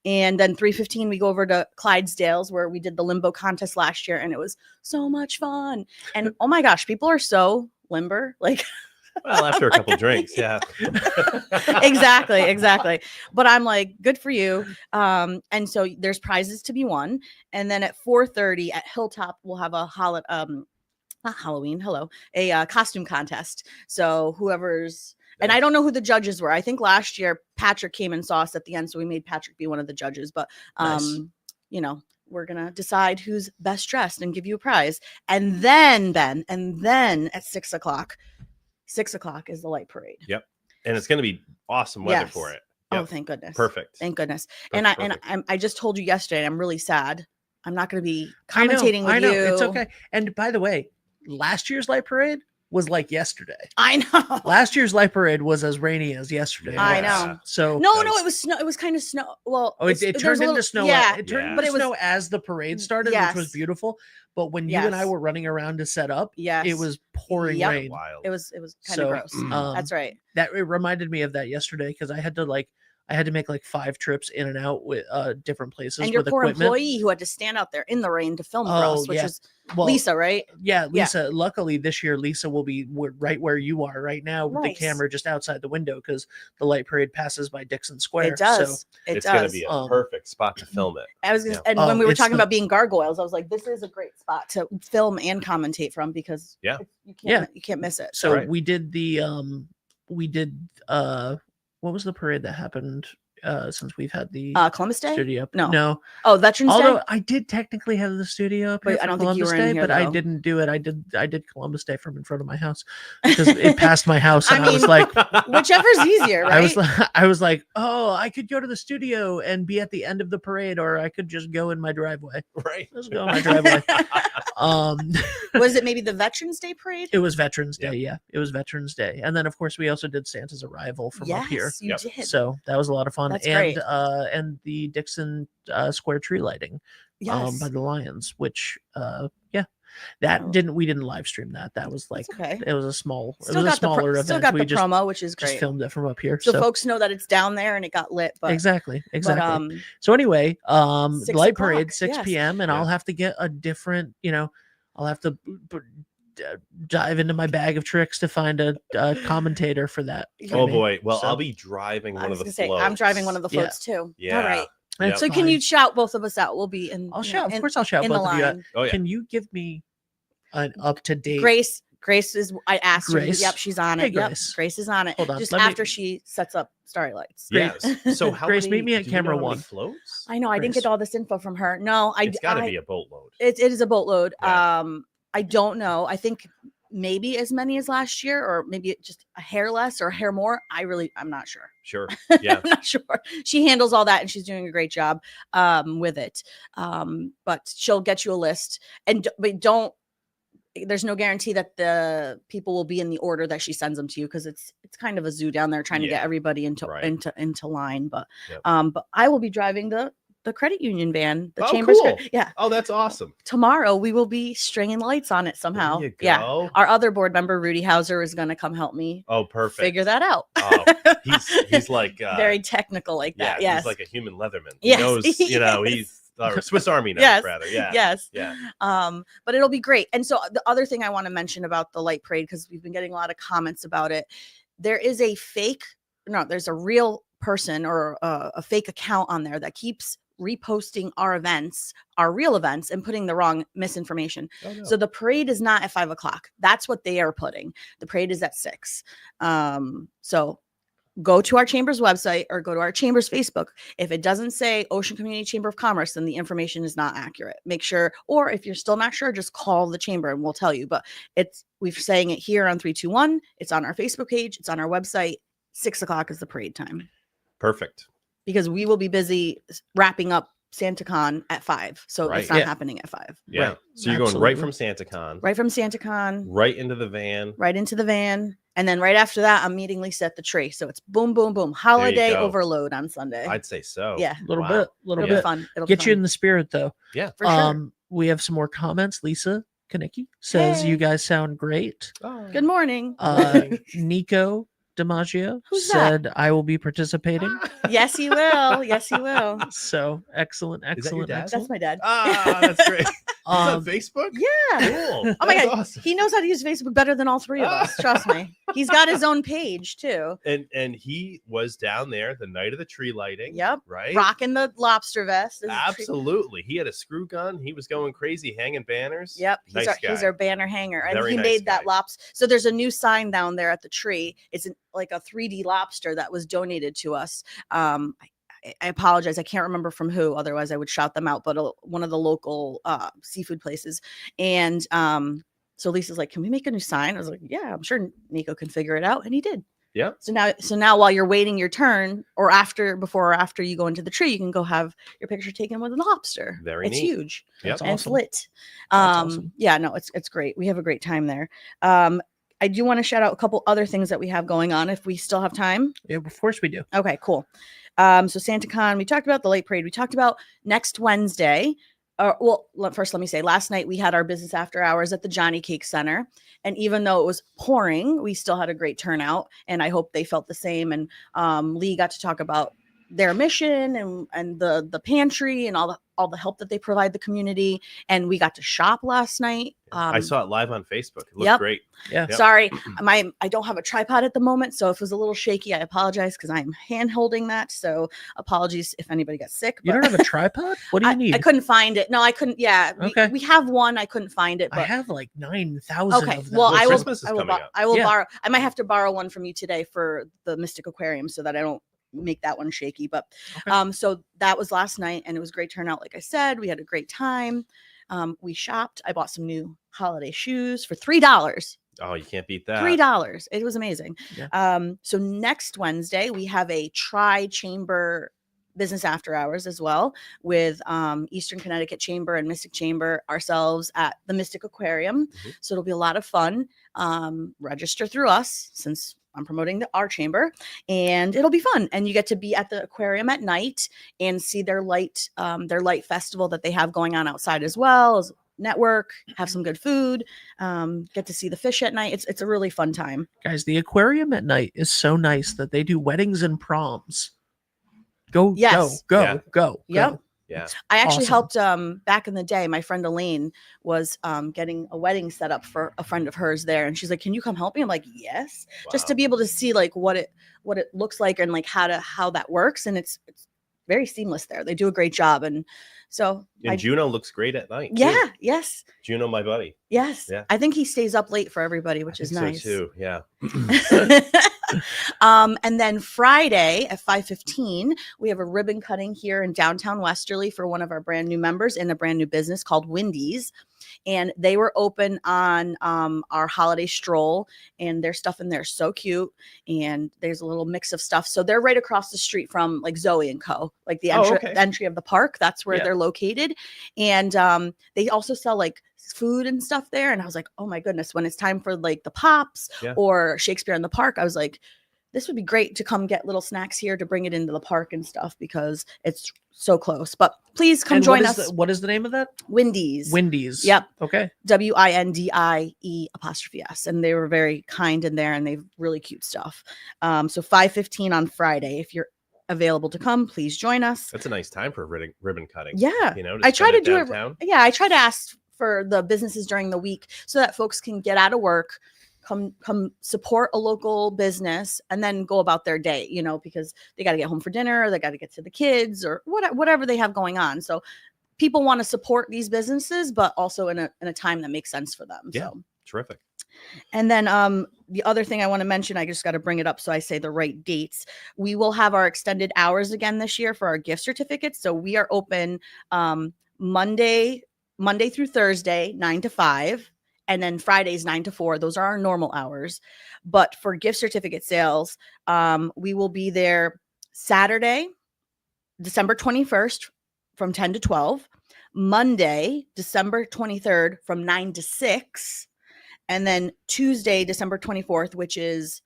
And then 3:15, we go over to Clydesdale's where we did the limbo contest last year, and it was so much fun. And oh my gosh, people are so limber. Like, Well, after a couple drinks, yeah. exactly. But I'm like, good for you. And so there's prizes to be won. And then at 4:30 at Hilltop, we'll have a not Halloween, a costume contest. So whoever's, and I don't know who the judges were. I think last year Patrick came and saw us at the end, so we made Patrick be one of the judges. But Nice. we're gonna decide who's best dressed and give you a prize. And then at 6:00. 6:00 is the light parade. Yep. And it's going to be awesome weather Yes. for it. Oh, Yep. thank goodness. Perfect. Thank goodness. Perfect. I just told you yesterday, I'm really sad. I'm not going to be I know, commentating with I know. you. It's okay. And by the way, last year's light parade was like yesterday. I know. Last year's light parade was as rainy as yesterday. I Yeah. know. So No, That was- it was snow. It was kind of snow. Well, it there's turned a into little- snow. Yeah, It turned Yeah. into But it was- snow as the parade started, which Yes. was beautiful. But when you and I Yes. were running around to set up, yes. it was pouring Yep. rain. Wild. It was kind So, of gross. That's right. That it reminded me of that yesterday because I had to make like 5 trips in and out with different places And your with poor equipment. employee who had to stand out there in the rain to film for Oh, us, which yeah. is Well, Lisa, right? Yeah, Lisa. Luckily, this year Lisa will be right where you are right now with Nice. the camera just outside the window because the light parade passes by Dixon Square. It does. So, It It's going to does. be a Um, perfect spot to film it. I was gonna, Yeah. and when we were It's talking the- about being gargoyles, I was like, this is a great spot to film and commentate from because Yeah. you can't miss it. so Right. we did what was the parade that happened since we've had the Columbus Day? studio up. No. Oh, Veterans Although Day? I did technically have the studio up here But I for don't think you Columbus were in Day, here, but I though. didn't do it. I did Columbus Day from in front of my house because it passed my house, and I was mean, like, whichever's easier, right? I was like, oh, I could go to the studio and be at the end of the parade, or I could just go in my driveway. Right. Let's go in my driveway. Was it maybe the Veterans Day parade? It was Veterans Day. Yep. Yeah, it was Veterans Day, and then of course we also did Santa's Arrival from up here. Yes, you Yep. did. So that was a lot of fun. That's and great. And the Dixon Square tree lighting Yes. by the Lions, which that Oh. we didn't live stream that. That was like That's okay. it was a smaller Still event. Still got We the just promo, which is just great. filmed it from up here. So folks know that it's down there and it got lit. But exactly. But, So anyway, 6 light o'clock, parade 6 yes. p.m. and Yeah. I'll have to get a different, I'll have to dive into my bag of tricks to find a commentator for that. for Oh me. boy. Well, So- I'll be driving I one was of gonna the say floats. I'm driving one of the Yeah. floats too. Yeah. All right. That's So can fine. you shout both of us out? We'll be in. I'll you shout. know, Of course, I'll shout in the both of you out. line. Oh yeah. Can you give me an up to date? Grace is. I asked her. Grace? Yep, she's on Hey, it. Yep, Grace. Grace is on it. Hold on, Just let me- after she sets up Starry Lights. Yes. So how Grace, many, meet me at do we know camera how many 1. floats? I know. I didn't Grace. get all this info from her. No, It's got to be a boatload. It is a boatload. Yeah. I don't know. I think maybe as many as last year, or maybe just a hair less or a hair more. I'm not sure. Sure. Yeah. I'm not sure. She handles all that and she's doing a great job with it. But she'll get you a list, but don't. There's no guarantee that the people will be in the order that she sends them to you, because it's kind of a zoo down there trying to get Yeah. everybody into Right. into line. But Yep. but I will be driving the credit union van, the Oh, Chambers. cool. Yeah. Oh, that's awesome. Tomorrow we will be stringing lights on it somehow. There you Yeah. go. Our other board member, Rudy Hauser, is going to come help me Oh, perfect. figure that out. Oh, he's like Very technical like that. yeah, Yes. he's like a human Leatherman. Yes, He knows, he he's or Swiss Army knife, Yes, rather. Yeah. Yes. Yeah. But it'll be great. And so the other thing I want to mention about the light parade, because we've been getting a lot of comments about it, there's a real person or a fake account on there that keeps reposting our real events, and putting the wrong misinformation. Oh, no. So the parade is not at 5 o'clock. That's what they are putting. The parade is at 6. So go to our chamber's website or go to our chamber's Facebook. If it doesn't say Ocean Community Chamber of Commerce, then the information is not accurate. Make sure, or if you're still not sure, just call the chamber and we'll tell you. But we're saying it here on 321. It's on our Facebook page. It's on our website. 6 o'clock is the parade time, Perfect. because we will be busy wrapping up SantaCon at 5. So Right. it's not Yeah. happening at 5. Yeah. Right. So you're going right Absolutely. from SantaCon, Right from SantaCon, right into the van. right into the van. And then right after that, I'm meeting Lisa at the tree. So it's boom, boom, boom. Holiday go. overload on Sunday. I'd say so. Yeah. A little Wow. bit. It'll Yeah. be fun. It'll Get be you fun. in the spirit, though. Yeah. For sure. We have some more comments. Lisa Kanicki says Hey. you guys sound great. Good morning. Nico DiMaggio Who's that? said I will be participating. Yes, he will. Yes, he will. So excellent, that your excellent, dad? excellent. That's my dad. That's great. Is Um, that Facebook? Yeah. Cool. Oh my That's God. awesome. He knows how to use Facebook better than all three of us. Trust me. He's got his own page too. And he was down there the night of the tree lighting. Yep. Right. Rocking the lobster vest. This is Absolutely. He had a screw gun. He was going crazy, hanging banners. Yep, Nice he's guy. our banner hanger, and Very he nice made that guy. lobster. So there's a new sign down there at the tree. It's like a 3D lobster that was donated to us. I apologize, I can't remember from who. Otherwise, I would shout them out. But one of the local seafood places, and so Lisa's like, "Can we make a new sign?" I was like, "Yeah, I'm sure Nico can figure it out," and he did. Yeah. So now while you're waiting your turn, or before or after you go into the tree, you can go have your picture taken with a lobster. Very it's neat. huge. Yep. That's And it's awesome. lit. That's awesome. Yeah, no, it's great. We have a great time there. I do want to shout out a couple other things that we have going on if we still have time. Yeah, of course we do. Okay, cool. So SantaCon, we talked about the late parade. We talked about next Wednesday. First, let me say, last night we had our business after hours at the Johnny Cake Center. And even though it was pouring, we still had a great turnout. And I hope they felt the same. And Lee got to talk about their mission and the pantry and all the help that they provide the community. And we got to shop last night. I saw it live on Facebook. It looked Yep. great. Yeah. Yep. Sorry, I don't have a tripod at the moment, so if it was a little shaky, I apologize, because I'm hand holding that. So apologies if anybody got sick. You but don't have a tripod? What do you need? I couldn't find it. No, I couldn't. Yeah, Okay. we have one. I couldn't find it. I But have like 9,000 okay, of them. well, Well, I will. Christmas is I will, coming up. I will Yeah. borrow. I might have to borrow one from you today for the Mystic Aquarium, so that I don't make that one shaky. But Okay. so that was last night, and it was great turnout. Like I said, we had a great time. We shopped. I bought some new holiday shoes for $3. Oh, you can't beat that. $3. It was amazing. Yeah. So next Wednesday we have a tri-chamber business after hours as well with Eastern Connecticut Chamber and Mystic Chamber, ourselves at the Mystic Aquarium. So it'll be a lot of fun. Register through us since I'm promoting our chamber, and it'll be fun. And you get to be at the aquarium at night and see their light festival that they have going on outside as well. As network, have some good food, get to see the fish at night. It's a really fun time. Guys, the aquarium at night is so nice that they do weddings and proms. Go, Yes. go, Yeah. go. Yep. Yeah. I actually Awesome. helped back in the day. My friend Elaine was getting a wedding set up for a friend of hers there, and she's like, "Can you come help me?" I'm like, "Yes," just to Wow. be able to see like what it looks like and like how that works, and it's very seamless there. They do a great job, and so And Juno looks great at night. yeah, too. yes, Juno, my buddy. yes. Yeah. I think he stays up late for everybody, which I is think nice. So too. Yeah. And then Friday at 5:15, we have a ribbon cutting here in downtown Westerly for one of our brand new members in a brand new business called Wendy's. And they were open on our holiday stroll, and their stuff in there is so cute. And there's a little mix of stuff. So they're right across the street from like Zoe and Co., like the entry of the park. That's where Yeah. they're located. And they also sell like food and stuff there. And I was like, oh my goodness, when it's time for like the Pops Yeah. or Shakespeare in the Park, I was like, this would be great to come get little snacks here to bring it into the park and stuff because it's so close. But please come And join what is us. what is the name of that? Wendy's. Wendy's. Yep. Okay. WINDIE''. And they were very kind in there, and they've really cute stuff. So 5:15 on Friday. If you're available to come, please join us. That's a nice time for ribbon cutting. Yeah. You know, I try to spend do downtown. it. Yeah. I try to ask for the businesses during the week so that folks can get out of work, come support a local business, and then go about their day, you know, because they got to get home for dinner, or they got to get to the kids, or whatever they have going on. So people want to support these businesses, but also in a time that makes sense for them. Yeah. So Terrific. and then the other thing I want to mention, I just got to bring it up so I say the right dates. We will have our extended hours again this year for our gift certificates. So we are open Monday through Thursday, 9 to 5. And then Fridays, 9 to 4. Those are our normal hours. But for gift certificate sales, we will be there Saturday, December 21st from 10 to 12. Monday, December 23rd from 9 to 6. And then Tuesday, December 24th, which is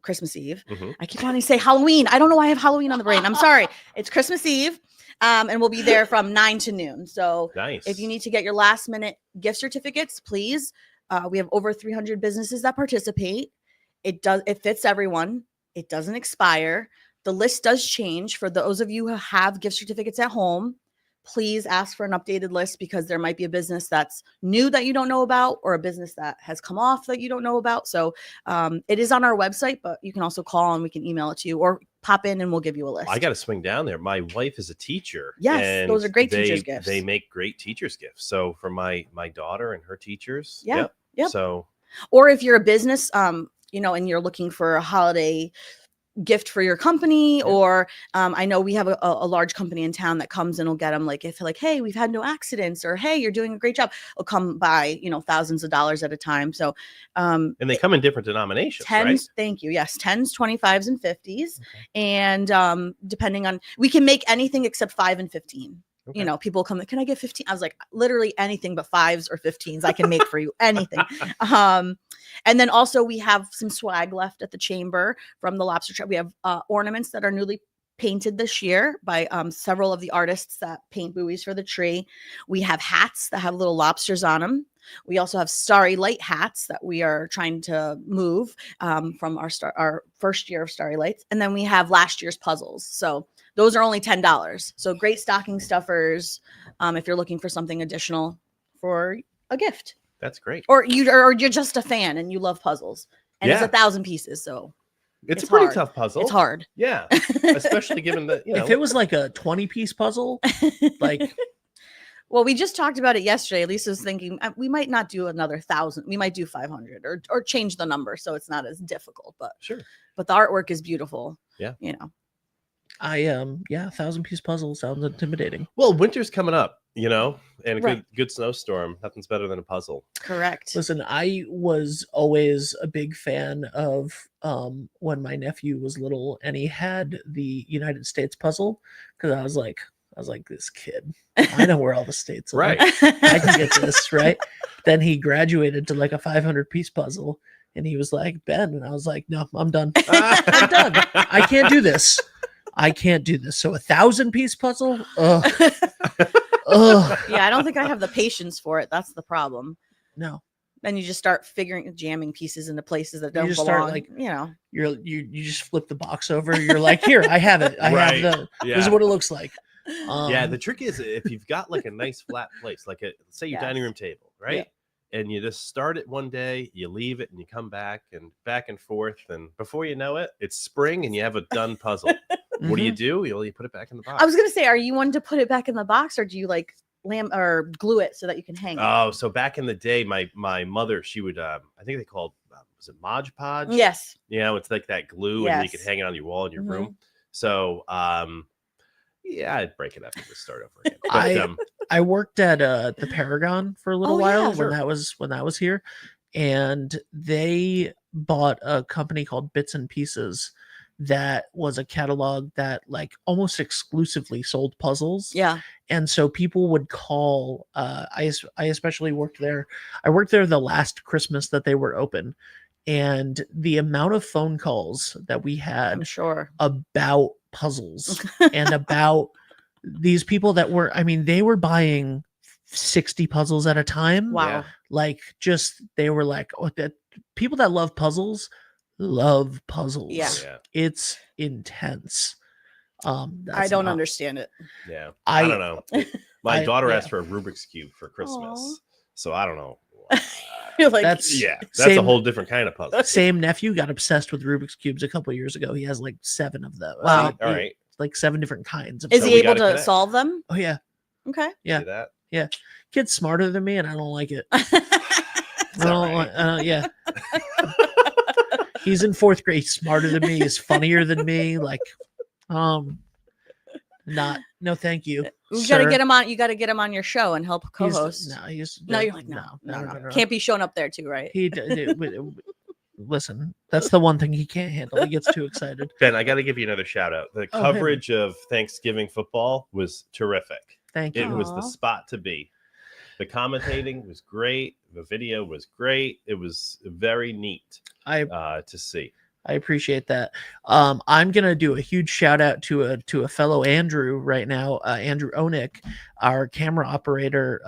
Christmas Eve. Mhm. I keep wanting to say Halloween. I don't know why I have Halloween on the brain. I'm sorry. It's Christmas Eve. And we'll be there from 9 to noon. So Nice. if you need to get your last minute gift certificates, please. We have over 300 businesses that participate. It fits everyone. It doesn't expire. The list does change for those of you who have gift certificates at home. Please ask for an updated list because there might be a business that's new that you don't know about, or a business that has come off that you don't know about. So it is on our website, but you can also call and we can email it to you, or pop in and we'll give you a list. I got to swing down there. My wife is a teacher. Yes, and those are great teachers' gifts. They make great teachers' gifts. So for my daughter and her teachers. Yeah, yep. So, or if you're a business, you know, and you're looking for a holiday gift for your company, or I know we have a large company in town that comes and will get them like, if like, hey, we've had no accidents, or hey, you're doing a great job, will come by, you know, thousands of dollars at a time. So and they come in different denominations, tens, right? thank you. Yes, 10s, 25s, and 50s. And depending on, we can make anything except 5 and 15. Okay. You know, people come, can I get 15? I was like, literally anything but 5s or 15s I can make for you, anything. And then also we have some swag left at the chamber from the lobster trap. We have ornaments that are newly painted this year by several of the artists that paint buoys for the tree. We have hats that have little lobsters on them. We also have Starry Light hats that we are trying to move from our first year of Starry Lights. And then we have last year's puzzles. So those are only $10. So great stocking stuffers if you're looking for something additional for a gift. That's great. Or you're just a fan and you love puzzles. And it's Yeah. 1,000 pieces. So It's a it's pretty hard. tough puzzle. it's hard. Yeah. Especially given that, you know. If it was like a 20-piece puzzle, like Well, we just talked about it yesterday. Lisa's thinking we might not do another 1,000. We might do 500 or change the number so it's not as difficult. But Sure. the artwork is beautiful. Yeah. You know. I yeah, 1,000-piece puzzle sounds intimidating. Well, winter's coming up, and a Right. good snowstorm. Nothing's better than a puzzle. Correct. Listen, I was always a big fan of when my nephew was little and he had the United States puzzle, because I was like, this kid, I know where all the states are. Right. I can get this, right? Then he graduated to like a 500-piece puzzle and he was like, Ben, and I was like, no, I'm done. I'm done. I can't do this. So 1,000-piece puzzle? Ugh. Ugh. Yeah, I don't think I have the patience for it. That's the problem. No. Then you just start jamming pieces into places that don't just belong. start, like, you You just flip the box over. You're like, here, I have it. I Right. have this Yeah. is what it looks like. Yeah, the trick is if you've got like a nice flat place, like say your Yes. dining room table, right? And you just start it one day, you leave it, and you come back and forth, and before you know it, it's spring and you have a done puzzle. What do? You put it back in the box. I was gonna say, are you one to put it back in the box, or do you like or glue it so that you can hang it? Oh, so back in the day, my mother, she would I think they called was it Mod Podge? Yes. It's like that glue, and then you could Yes. hang it on your wall in your Mhm. room. So yeah, I'd break it up and just start over again. But, I worked at the Paragon for a little Oh, while yeah, sure. when that was here, and they bought a company called Bits and Pieces that was a catalog that like almost exclusively sold puzzles. Yeah. And so people would call. I especially worked there. I worked there the last Christmas that they were open, and the amount of phone calls that we had I'm sure. about puzzles and about these people that were, they were buying 60 puzzles at a time. Wow. Yeah. Like, just they were like, oh, that people that love puzzles love puzzles. Yeah. Yeah. It's intense. I don't understand it. Yeah. I don't know. My daughter yeah. asked for a Rubik's Cube for Christmas. Aw. So I don't know. You're like, That's That's a same- whole different kind of puzzle. Same nephew got obsessed with Rubik's Cubes a couple years ago. He has like 7 of them. Wow. All right. Like 7 different kinds of is So he we able gotta to connect. solve them? Oh yeah. Okay. Yeah. See that? Kid's smarter than me and I don't like it. It's all right. Yeah. He's in 4th grade. He's smarter than me. He's funnier than me. Like, no, thank you. You sir. gotta get him on. You gotta get him on your show and help co-host. No, You're like, no. Can't be showing up there too, right? Listen, that's the one thing he can't handle. He gets too excited. Ben, I got to give you another shout out. The Oh, hey. coverage of Thanksgiving football was terrific. Thank It you. was the Aw. spot to be. The commentating was great. The video was great. It was very neat to see. I appreciate that. I'm gonna do a huge shout out to a fellow Andrew right now, Andrew Onick, our camera operator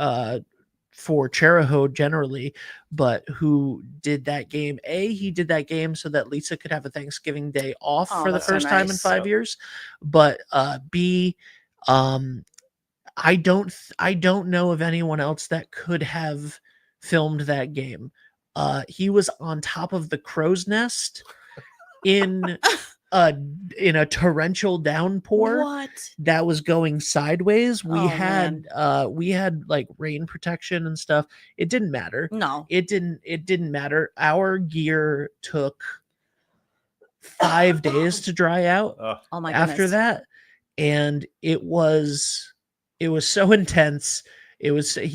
for Cheraho generally, but who did that game. He did that game so that Lisa could have a Thanksgiving day off Oh, for the that's so first time in nice. 5 years. But B, I don't know of anyone else that could have filmed that game. He was on top of the crow's nest in a torrential downpour What? that was going sideways. We Oh, had like rain protection and stuff. It didn't matter. No. It didn't matter. Our gear took 5 days to dry out Oh my goodness. after that, and it was so intense. He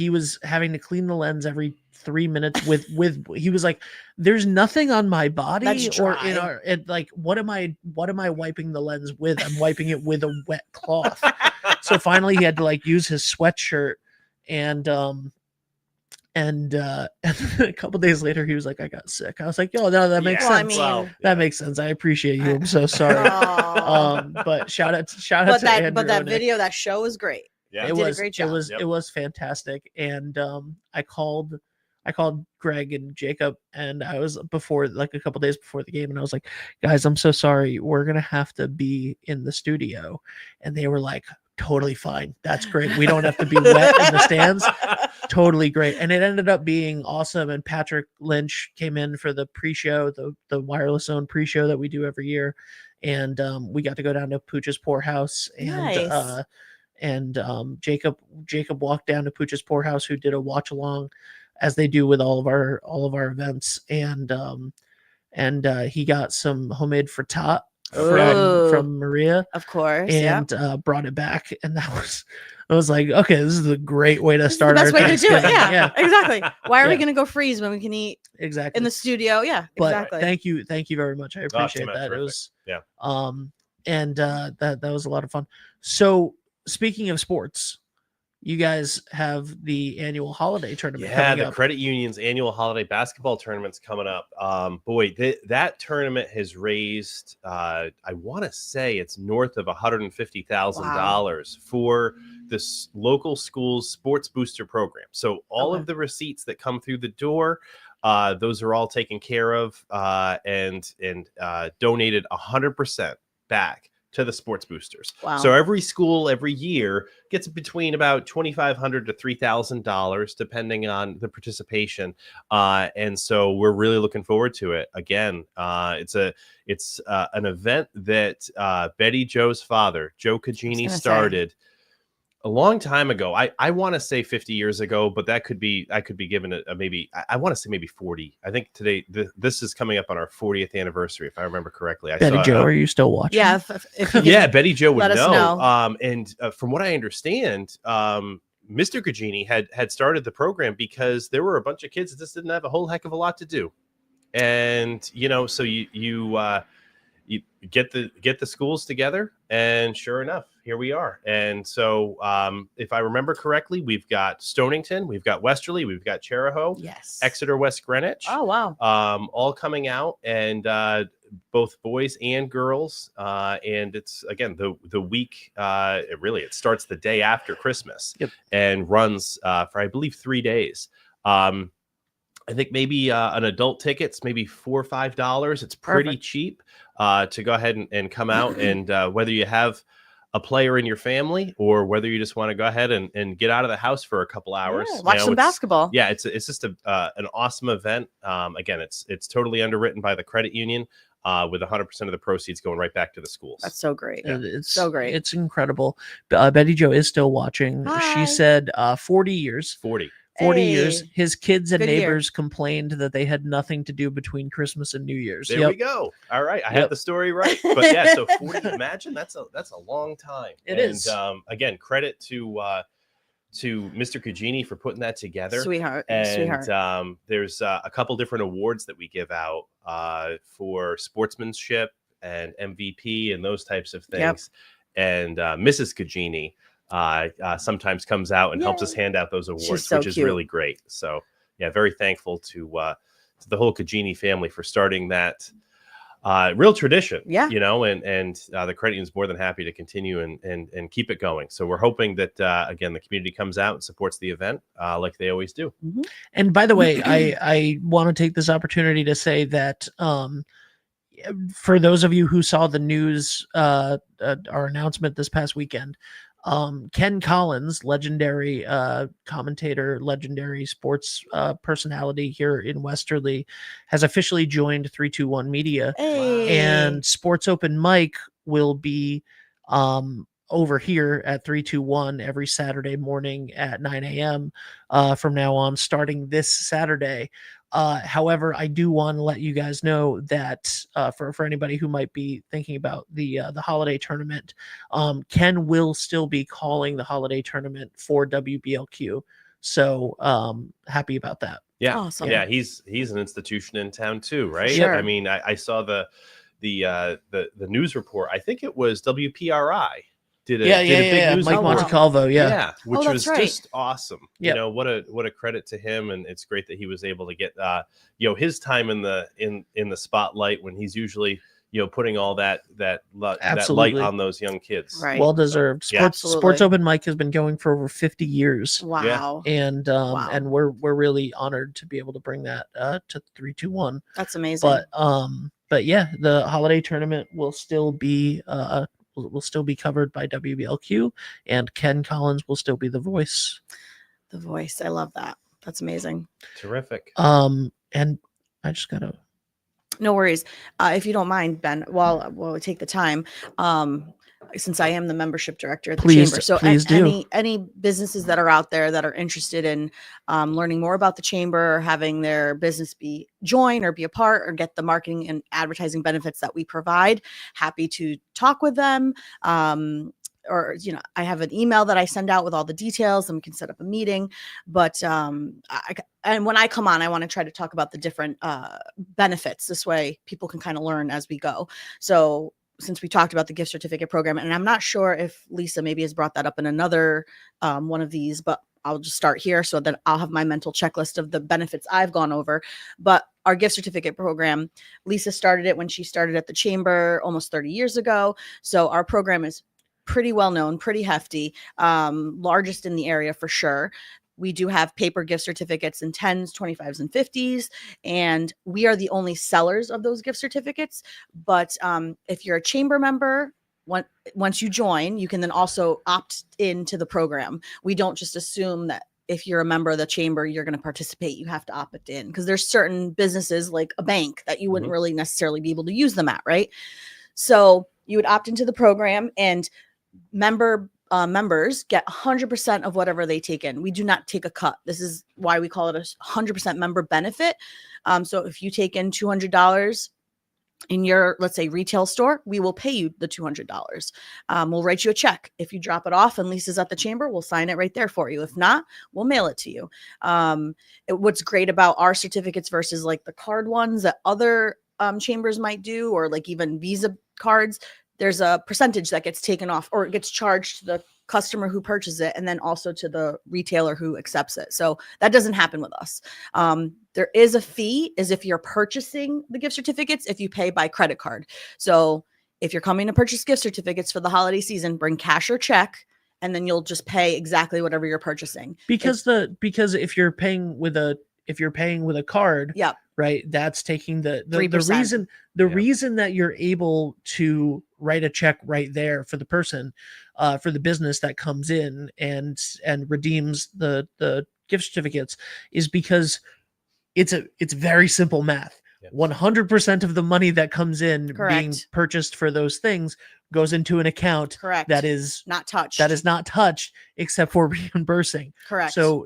was having to clean the lens every 3 minutes with he was like, there's nothing on my body That's or dry. in our like what am I wiping the lens with? I'm wiping it with a wet cloth. So finally he had to like use his sweatshirt and a couple days later he was like, I got sick. I was like, yo, no, that makes Well, I sense. mean- That makes sense. I appreciate you. I'm so sorry. Aw. But shout out to but Andrew that Onick. video, that show was great. Yeah. They It did a was great job. Yep. it was fantastic. And I called Greg and Jacob, and I was a couple days before the game, and I was like, guys, I'm so sorry, we're gonna have to be in the studio. And they were like, totally fine, that's great, we don't have to be wet in the stands. Totally great. And it ended up being awesome. And Patrick Lynch came in for the pre-show, the Wireless Zone pre-show that we do every year, and we got to go down to Pooch's Poorhouse, and Nice. Jacob walked down to Pooch's Poorhouse, who did a watch along as they do with all of our events, and he got some homemade frittata Ooh. from Maria, Of course. Yeah. and brought it back, and I was like, okay, this is a great way to This is the start our best way to do it. Thanksgiving. Yeah. Exactly. Why are we Yeah. going to go freeze when we can eat Exactly. in the studio? Yeah. But Exactly. thank you very much. I appreciate came out that. It terrific. was Yeah. and that was a lot of fun. So speaking of sports, you guys have the annual holiday tournament Yeah, coming the up. credit union's annual holiday basketball tournament's coming up. Boy, that tournament has raised, I want to say it's north of $150,000 for this local school's sports booster program. So all of the receipts that come through the door, those are all taken care of and donated 100% back to the sports boosters. Wow. So every school every year gets between about $2,500 to $3,000 depending on the participation, and so we're really looking forward to it. Again, it's an event that Betty Joe's father, Joe Cagini, started a long time ago. I want to say 50 years ago, but I could be given a maybe. I want to say maybe 40. I think today this is coming up on our 40th anniversary, if I remember correctly. Betty Joe, are you still watching? Yeah. If you Yeah, Betty Joe would let us know. And from what I understand, Mr. Cagini had started the program because there were a bunch of kids that just didn't have a whole heck of a lot to do, and so you get the schools together, and sure enough, here we are. And so if I remember correctly, we've got Stonington, we've got Westerly, we've got Cherahoe, Yes. Exeter, West Greenwich. Oh, wow. All coming out, and both boys and girls. And it's, again, the week, it starts the day after Christmas. Yep. And runs for, I believe, 3 days. I think maybe an adult ticket's maybe $4 or $5. It's pretty cheap to go ahead and come out. And whether you have a player in your family or whether you just want to go ahead and get out of the house for a couple hours, watch some basketball. Yeah, it's just an awesome event. Again, it's totally underwritten by the credit union, with 100% of the proceeds going right back to the schools. That's so great. Yeah. It's so great. It's incredible. Betty Joe is still watching. Hi. She said 40 years. 40 years. His kids and Good neighbors complained that they had nothing to do between Christmas and New Year's. There we go. All right, I had the story right. But yeah, so 40. Imagine that's a long time. It is. Again, credit to Mr. Cagini for putting that together. Sweetheart. There's a couple different awards that we give out for sportsmanship and MVP and those types of things. And Mrs. Cagini sometimes comes out and helps us hand out those awards, which is really great. So yeah, very thankful to the whole Cagini family for starting that real tradition. Yeah. And the credit union is more than happy to continue and keep it going. So we're hoping that again, the community comes out and supports the event like they always do. Mm-hmm. And by the way, I want to take this opportunity to say that for those of you who saw the news, our announcement this past weekend, Ken Collins, legendary commentator, legendary sports personality here in Westerly, has officially joined 321 Media. Hey. And Sports Open Mic will be over here at 321 every Saturday morning at 9 a.m. From now on, starting this Saturday. However, I do want to let you guys know that for anybody who might be thinking about the holiday tournament, Ken will still be calling the holiday tournament for WBLQ. So happy about that. Yeah, awesome. Yeah, he's an institution in town too, right? Sure. I mean, I saw the news report. I think it was WPRI. Did a big news Mike report. Montecalvo, yeah, which was just awesome. Yep. What a credit to him, and it's great that he was able to get his time in the spotlight when he's usually putting all that light on those young kids. Right. Well deserved. Sports Open Mic has been going for over 50 years. Wow. And and we're really honored to be able to bring that to 321. That's amazing. But yeah, the holiday tournament will still be covered by WBLQ, and Ken Collins will still be the voice. The voice. I love that. That's amazing. Terrific. And I just gotta. No worries. If you don't mind, Ben, while we take the time, since I am the membership director at the Please- chamber. So please do. any businesses that are out there that are interested in learning more about the chamber or having their business be join or be a part or get the marketing and advertising benefits that we provide, happy to talk with them. Or, I have an email that I send out with all the details and we can set up a meeting. But and when I come on, I want to try to talk about the different benefits. This way people can kind of learn as we go. So since we talked about the gift certificate program, and I'm not sure if Lisa maybe has brought that up in another one of these, but I'll just start here so that I'll have my mental checklist of the benefits I've gone over. But our gift certificate program, Lisa started it when she started at the chamber almost 30 years ago. So our program is pretty well known, pretty hefty, largest in the area for sure. We do have paper gift certificates in 10s, 25s, and 50s, and we are the only sellers of those gift certificates. But if you're a chamber member, once you join, you can then also opt into the program. We don't just assume that if you're a member of the chamber, you're going to participate. You have to opt in because there's certain businesses like a bank that you wouldn't really necessarily be able to use them at, right? So you would opt into the program, and members get 100% of whatever they take in. We do not take a cut. This is why we call it a 100% member benefit. So if you take in $200 in your, let's say, retail store, we will pay you the $200. We'll write you a check. If you drop it off and Lisa's at the chamber, we'll sign it right there for you. If not, we'll mail it to you. What's great about our certificates versus like the card ones that other chambers might do, or like even Visa cards, there's a percentage that gets taken off or it gets charged to the customer who purchases it and then also to the retailer who accepts it. So that doesn't happen with us. There is a fee as if you're purchasing the gift certificates if you pay by credit card. So if you're coming to purchase gift certificates for the holiday season, bring cash or check, and then you'll just pay exactly whatever you're purchasing. Because if you're paying with a card, Yeah. right, that's taking the 3%. reason that you're able to write a check right there for the person, for the business that comes in and redeems the gift certificates is because it's very simple math. 100% of the money that comes in being purchased for those things goes into an account that is not touched except for reimbursing. Correct. So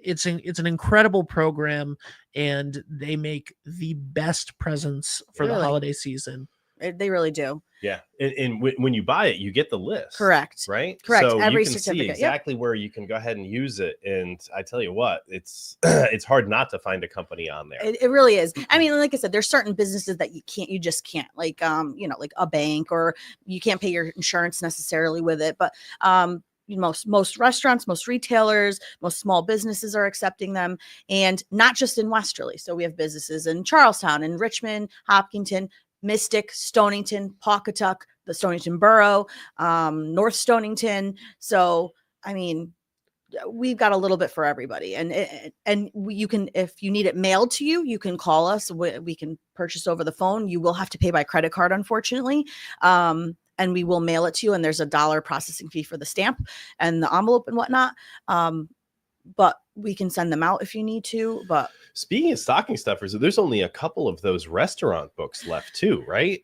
it's an incredible program, and they make the best presents for the holiday season. They really do. Yeah. And when you buy it, you get the list. Correct. Right? Correct. So Every you can certificate. see exactly where you can go ahead and use it. And I tell you what, it's hard not to find a company on there. It really is. I mean, like I said, there's certain businesses that you just can't, like, like a bank, or you can't pay your insurance necessarily with it. But most restaurants, most retailers, most small businesses are accepting them, and not just in Westerly. So we have businesses in Charlestown, in Richmond, Hopkinton, Mystic, Stonington, Pawcatuck, the Stonington Borough, North Stonington. So, I mean, we've got a little bit for everybody, and you can, if you need it mailed to you, you can call us. We can purchase over the phone. You will have to pay by credit card, unfortunately. And we will mail it to you. And there's $1 processing fee for the stamp and the envelope and whatnot. But we can send them out if you need to. But speaking of stocking stuffers, there's only a couple of those restaurant books left too, right?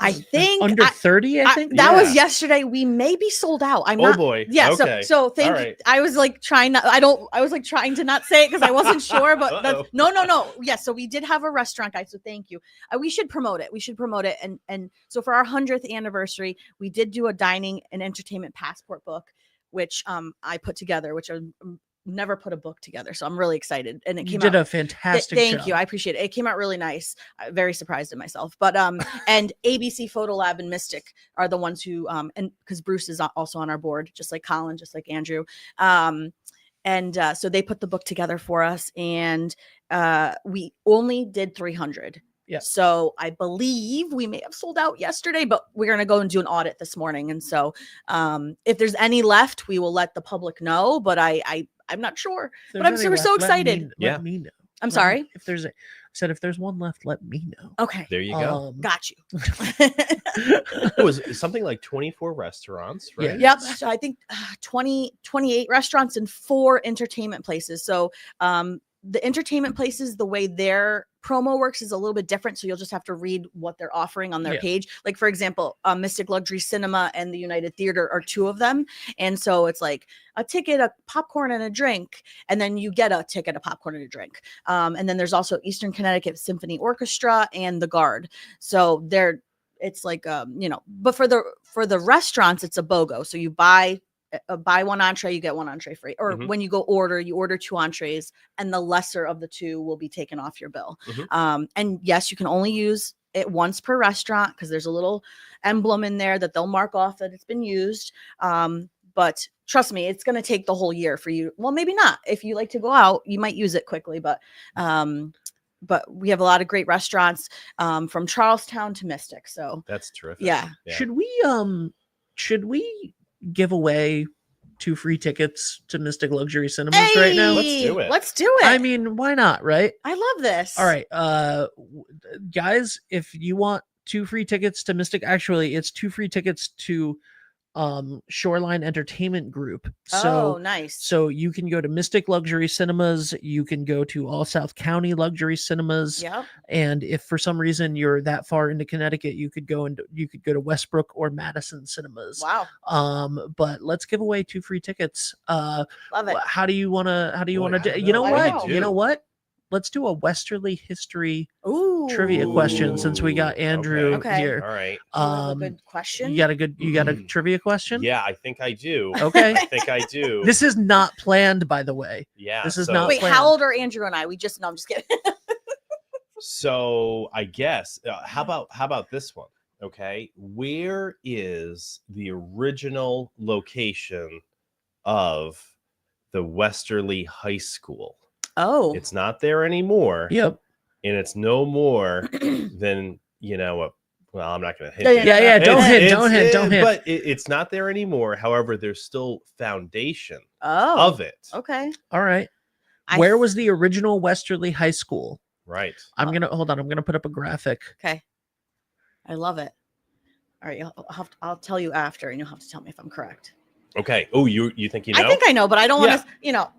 I think under 30. I think that was yesterday. We may be sold out. Oh boy. Yeah. Okay. So thank you. I was like trying to not say it because I wasn't sure, but no. Yeah. So we did have a restaurant guide. So thank you. We should promote it. And so for our 100th anniversary, we did do a dining and entertainment passport book, which I put together, which I'm never put a book together, so I'm really excited. And it came out. You did a fantastic job. Thank you. I appreciate it. It came out really nice. I'm very surprised in myself. But and ABC Photo Lab and Mystic are the ones who and because Bruce is also on our board, just like Colin, just like Andrew. So they put the book together for us, and we only did 300. Yeah. So I believe we may have sold out yesterday, but we're going to go and do an audit this morning. And so if there's any left, we will let the public know, but I'm not sure, but I'm super so excited. Let me know. I'm sorry. If there's one left, let me know. Okay. There you go. Got you. It was something like 24 restaurants, right? Yep. So I think 28 restaurants and 4 entertainment places. So the entertainment places, the way their promo works is a little bit different. So you'll just have to read what they're offering on their page. Like, for example, Mystic Luxury Cinema and the United Theater are two of them. And so it's like a ticket, a popcorn, and a drink. And then you get a ticket, a popcorn, and a drink. And then there's also Eastern Connecticut Symphony Orchestra and the Guard. So it's like, but for the restaurants, it's a BOGO. So you buy one entree, you get one entree free. Or when you go you order 2 entrees, and the lesser of the 2 will be taken off your bill. And yes, you can only use it once per restaurant, because there's a little emblem in there that they'll mark off that it's been used. But trust me, it's going to take the whole year for you. Well, maybe not. If you like to go out, you might use it quickly, but we have a lot of great restaurants from Charlestown to Mystic. So that's terrific. Yeah. Should we give away 2 free tickets to Mystic Luxury Cinemas right now? Let's do it. I mean, why not, right? I love this. All right, guys, if you want 2 free tickets to Mystic, actually, it's 2 free tickets to Shoreline Entertainment Group. So nice. So you can go to Mystic Luxury Cinemas, you can go to All South County Luxury Cinemas. Yep. And if for some reason you're that far into Connecticut, you could go to Westbrook or Madison Cinemas. Wow. But let's give away 2 free tickets. Love it. How do you want to do? You know what? Let's do a Westerly history trivia question, since we got Andrew here. All right. A good question. You got a trivia question? Yeah, I think I do. Okay. I think I do. This is not planned, by the way. Yeah. This is not Wait, planned. how old are Andrew and I? I'm just kidding. So I guess, how about this one? Okay. Where is the original location of the Westerly High School? Oh, it's not there anymore. Yep. And it's no more than, well, I'm not going to hint. Yeah. Don't hint. But it's not there anymore. However, there's still foundation of it. Okay. All right. Where was the original Westerly High School? Right. I'm going to put up a graphic. Okay. I love it. All right. I'll tell you after, and you'll have to tell me if I'm correct. Okay. Oh, you think you know? I think I know, but I don't want to,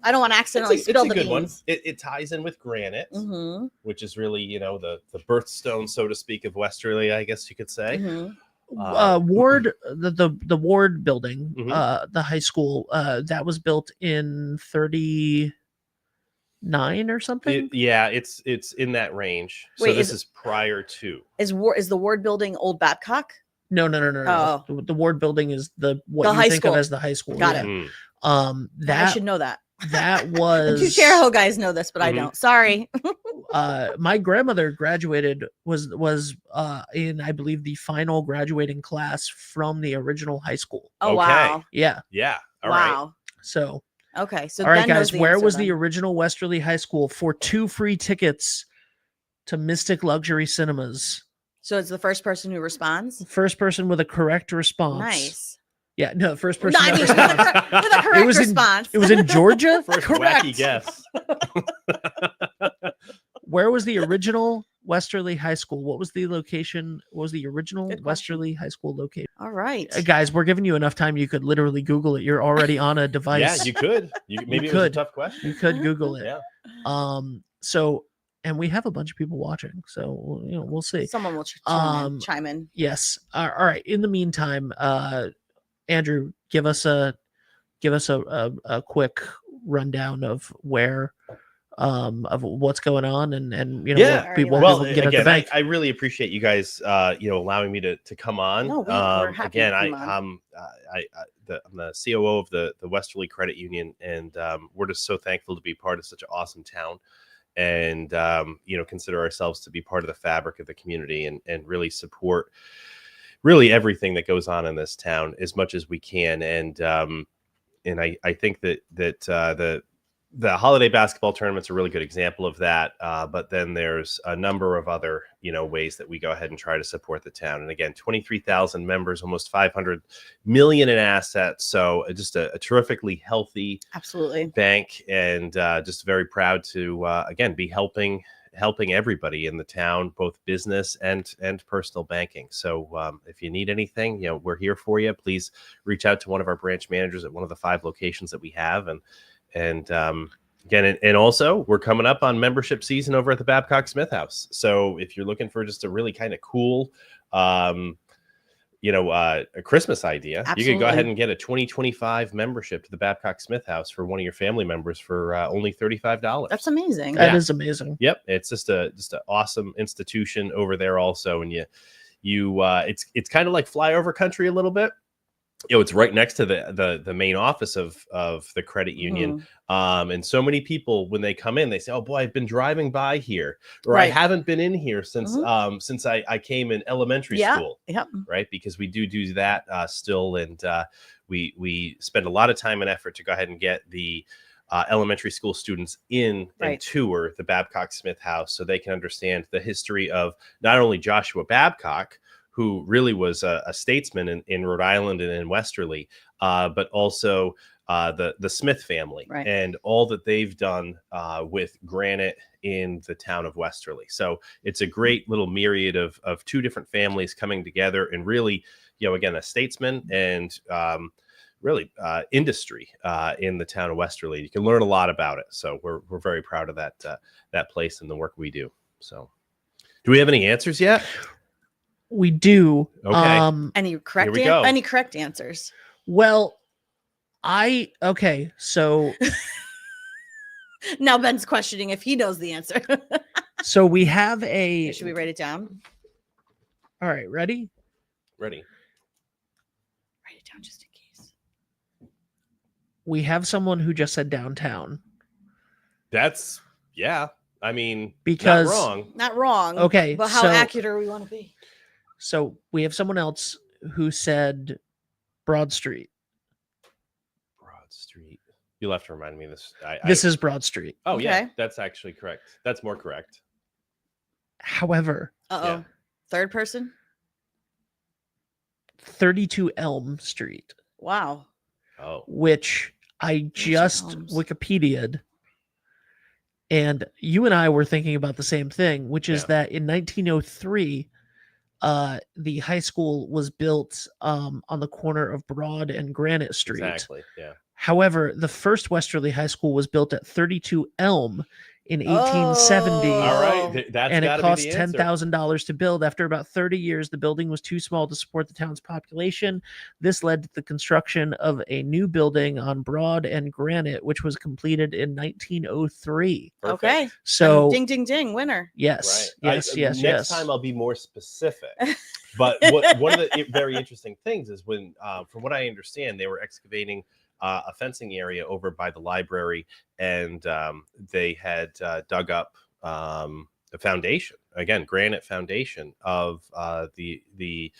I don't want to accidentally spill the beans. One. It ties in with granite, which is really, the birthstone, so to speak, of Westerly, I guess you could say. Ward, the Ward building, the high school, that was built in 39 or something. It's in that range. Wait, so this is prior to. Is the Ward building Old Babcock? No. Oh. The Ward building is the high think school. of as the high school. Got it. That I should know that. That was the 2 Charahoe guys know this, but I don't. Sorry. My grandmother graduated was in, I believe, the final graduating class from the original high school. Oh wow. Yeah. All right. So okay. So all right, guys, where was the original Westerly High School for 2 free tickets to Mystic Luxury Cinemas? So it's the first person who responds? First person with a correct response. Nice. Yeah, no, first person with a correct response. It was in Georgia? First correct. Wacky guess. Where was the original Westerly High School? What was the location? What was the original Westerly High School location? All right. Guys, we're giving you enough time. You could literally Google it. You're already on a device. Yeah, you could. Maybe it was a tough question. You could Google it. Yeah. And we have a bunch of people watching, so we'll see. Someone will chime in. Yes. All right. In the meantime, Andrew, give us a quick rundown of where of what's going on and what people get at the bank. I really appreciate you guys allowing me to come on. No, we're happy again, to come on. I'm the COO of the Westerly Credit Union, and we're just so thankful to be part of such an awesome town. And consider ourselves to be part of the fabric of the community and really support really everything that goes on in this town as much as we can. And I think that the holiday basketball tournament's a really good example of that. But then there's a number of other, ways that we go ahead and try to support the town. And again, 23,000 members, almost 500 million in assets. So just a terrifically healthy bank, and just very proud to, again, be helping everybody in the town, both business and personal banking. So if you need anything, we're here for you. Please reach out to one of our branch managers at one of the 5 locations that we have. And Again, and also we're coming up on membership season over at the Babcock Smith House. So if you're looking for just a really kind of cool, a Christmas idea, you could go ahead and get a 2025 membership to the Babcock Smith House for one of your family members for only $35. That's amazing. That is amazing. Yep, it's just an awesome institution over there also, and it's kind of like flyover country a little bit. It's right next to the main office of the credit union. And so many people, when they come in, they say, oh boy, I've been driving by here, or I haven't been in here since I came in elementary school. Yep. Right. Because we do that still. And we spend a lot of time and effort to go ahead and get the elementary school students in and tour the Babcock Smith House so they can understand the history of not only Joshua Babcock, who really was a statesman in Rhode Island and in Westerly, but also the Smith family and all that they've done with granite in the town of Westerly. So it's a great little myriad of two different families coming together and really, again, a statesman and really industry in the town of Westerly. You can learn a lot about it. So we're very proud of that place and the work we do. So do we have any answers yet? We do. Okay. Any correct answers? Well, so now Ben's questioning if he knows the answer. so we have should we write it down? All right, ready? Ready. Write it down just in case. We have someone who just said downtown. I mean, because not wrong. Okay. But how accurate are we want to be? So we have someone else who said Broad Street. Broad Street. You'll have to remind me of this. This is Broad Street. Oh, yeah. That's actually correct. That's more correct. However. Third person? 32 Elm Street. Wow. Oh. Which I just Wikipedia'd. And you and I were thinking about the same thing, which is that in 1903, the high school was built on the corner of Broad and Granite Street. Exactly. Yeah. However, the first Westerly High School was built at 32 Elm in 1870. All right. And it cost $10,000 to build. After about 30 years, the building was too small to support the town's population. This led to the construction of a new building on Broad and Granite, which was completed in 1903. Perfect. Okay. So ding, ding, ding, winner. Yes. Right. Yes. Next time I'll be more specific. But one of the very interesting things is when, from what I understand, they were excavating a fencing area over by the library, and they had dug up the foundation, again, granite foundation of the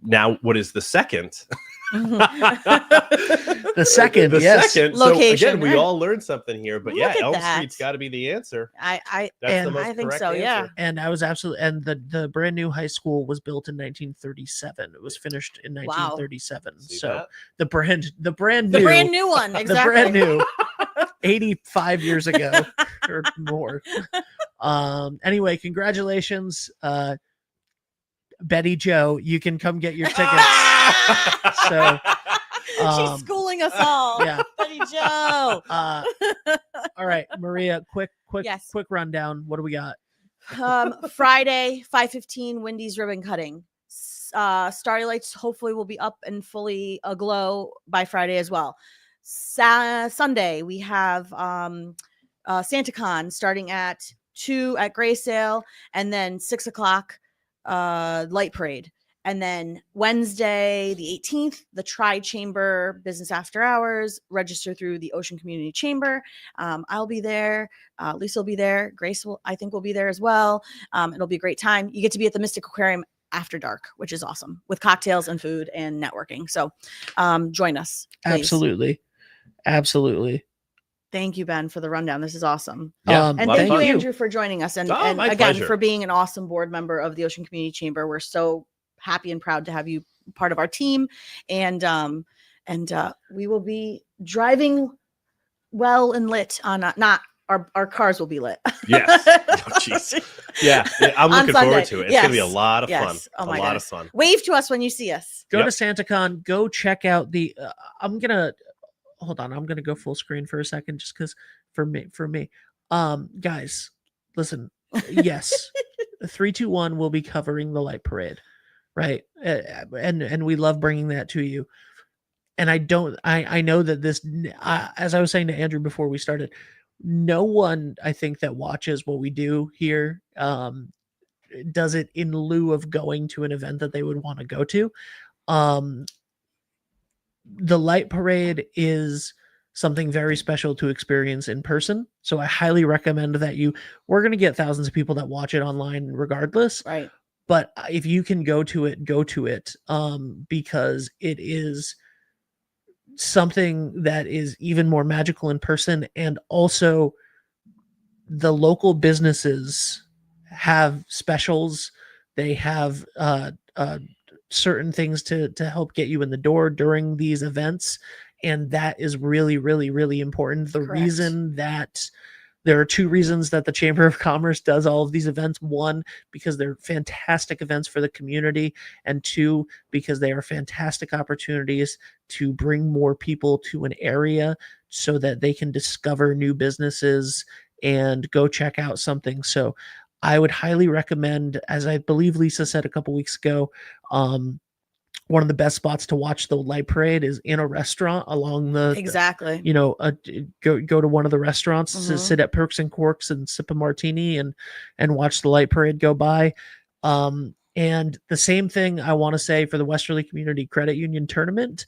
now what is the second the second second location. So again, we all learned something here, but Elm Street's got to be the answer. I think so. Answer. Yeah. And I was absolutely, and the brand new high school was built in 1937. It was finished in 1937. So the brand new one, exactly. The brand new 85 years ago or more. Anyway, congratulations, Betty Joe. You can come get your tickets. So she's schooling us all. Yeah. Betty Joe. All right, Maria, quick Yes. rundown. What do we got? Friday, 5:15, Wendy's ribbon cutting. Starry lights hopefully will be up and fully aglow by Friday as well. Sunday, we have SantaCon starting at 2 at Gray Sale, and then 6 o'clock light parade. And then Wednesday, the 18th, the Tri-Chamber Business After Hours. Register through the Ocean Community Chamber. I'll be there. Lisa will be there. Grace I think will be there as well. It'll be a great time. You get to be at the Mystic Aquarium after dark, which is awesome, with cocktails and food and networking. So join us, please. Absolutely. Thank you, Ben, for the rundown. This is awesome. Yeah, and thank you, Andrew, for joining us. And my again, pleasure. for being an awesome board member of the Ocean Community Chamber. We're so happy and proud to have you part of our team. And we will be driving well and lit on not our cars will be lit. Yes. Oh, jeez. Yeah. I'm looking forward to it. It's going to be a lot of fun. Oh, my lot of fun. Wave to us when you see us. Go to SantaCon. Go check out the. Hold on. I'm going to go full screen for a second just because for me. Guys, listen, yes, 321 will be covering the light parade, right? And we love bringing that to you. And I know that this, as I was saying to Andrew before we started, no one I think that watches what we do here does it in lieu of going to an event that they would want to go to. The light parade is something very special to experience in person. So I highly recommend that we're going to get thousands of people that watch it online regardless. Right. But if you can go to it, go to it. Because it is something that is even more magical in person. And also the local businesses have specials. They have, certain things to help get you in the door during these events, and that is really, really, really important. The Correct. reason that there are two reasons that the Chamber of Commerce does all of these events: one, because they're fantastic events for the community, and two, because they are fantastic opportunities to bring more people to an area so that they can discover new businesses and go check out something. So I would highly recommend, as I believe Lisa said a couple weeks ago, one of the best spots to watch the light parade is in a restaurant along the, Exactly. go to one of the restaurants to sit at Perks and Corks and sip a martini and watch the light parade go by. And the same thing I want to say for the Westerly Community Credit Union tournament.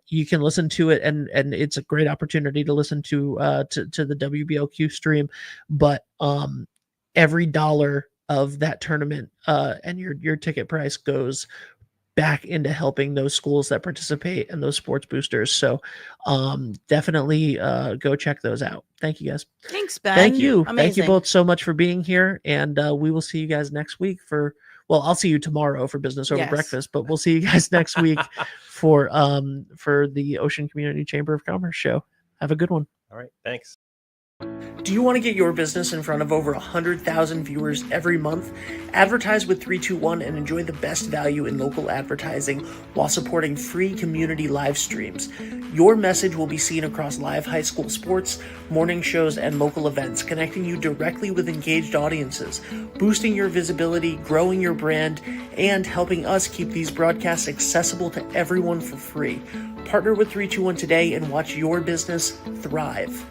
You can listen to it, and it's a great opportunity to listen to the WBLQ stream. But every dollar of that tournament and your ticket price goes back into helping those schools that participate and those sports boosters. So definitely go check those out. Thank you, guys. Thanks, Ben. Thank you. Amazing. Thank you both so much for being here. And we will see you guys next week I'll see you tomorrow for Business Over Breakfast, but we'll see you guys next week for the Ocean Community Chamber of Commerce show. Have a good one. All right. Thanks. Do you want to get your business in front of over 100,000 viewers every month? Advertise with 321 and enjoy the best value in local advertising while supporting free community live streams. Your message will be seen across live high school sports, morning shows, and local events, connecting you directly with engaged audiences, boosting your visibility, growing your brand, and helping us keep these broadcasts accessible to everyone for free. Partner with 321 today and watch your business thrive.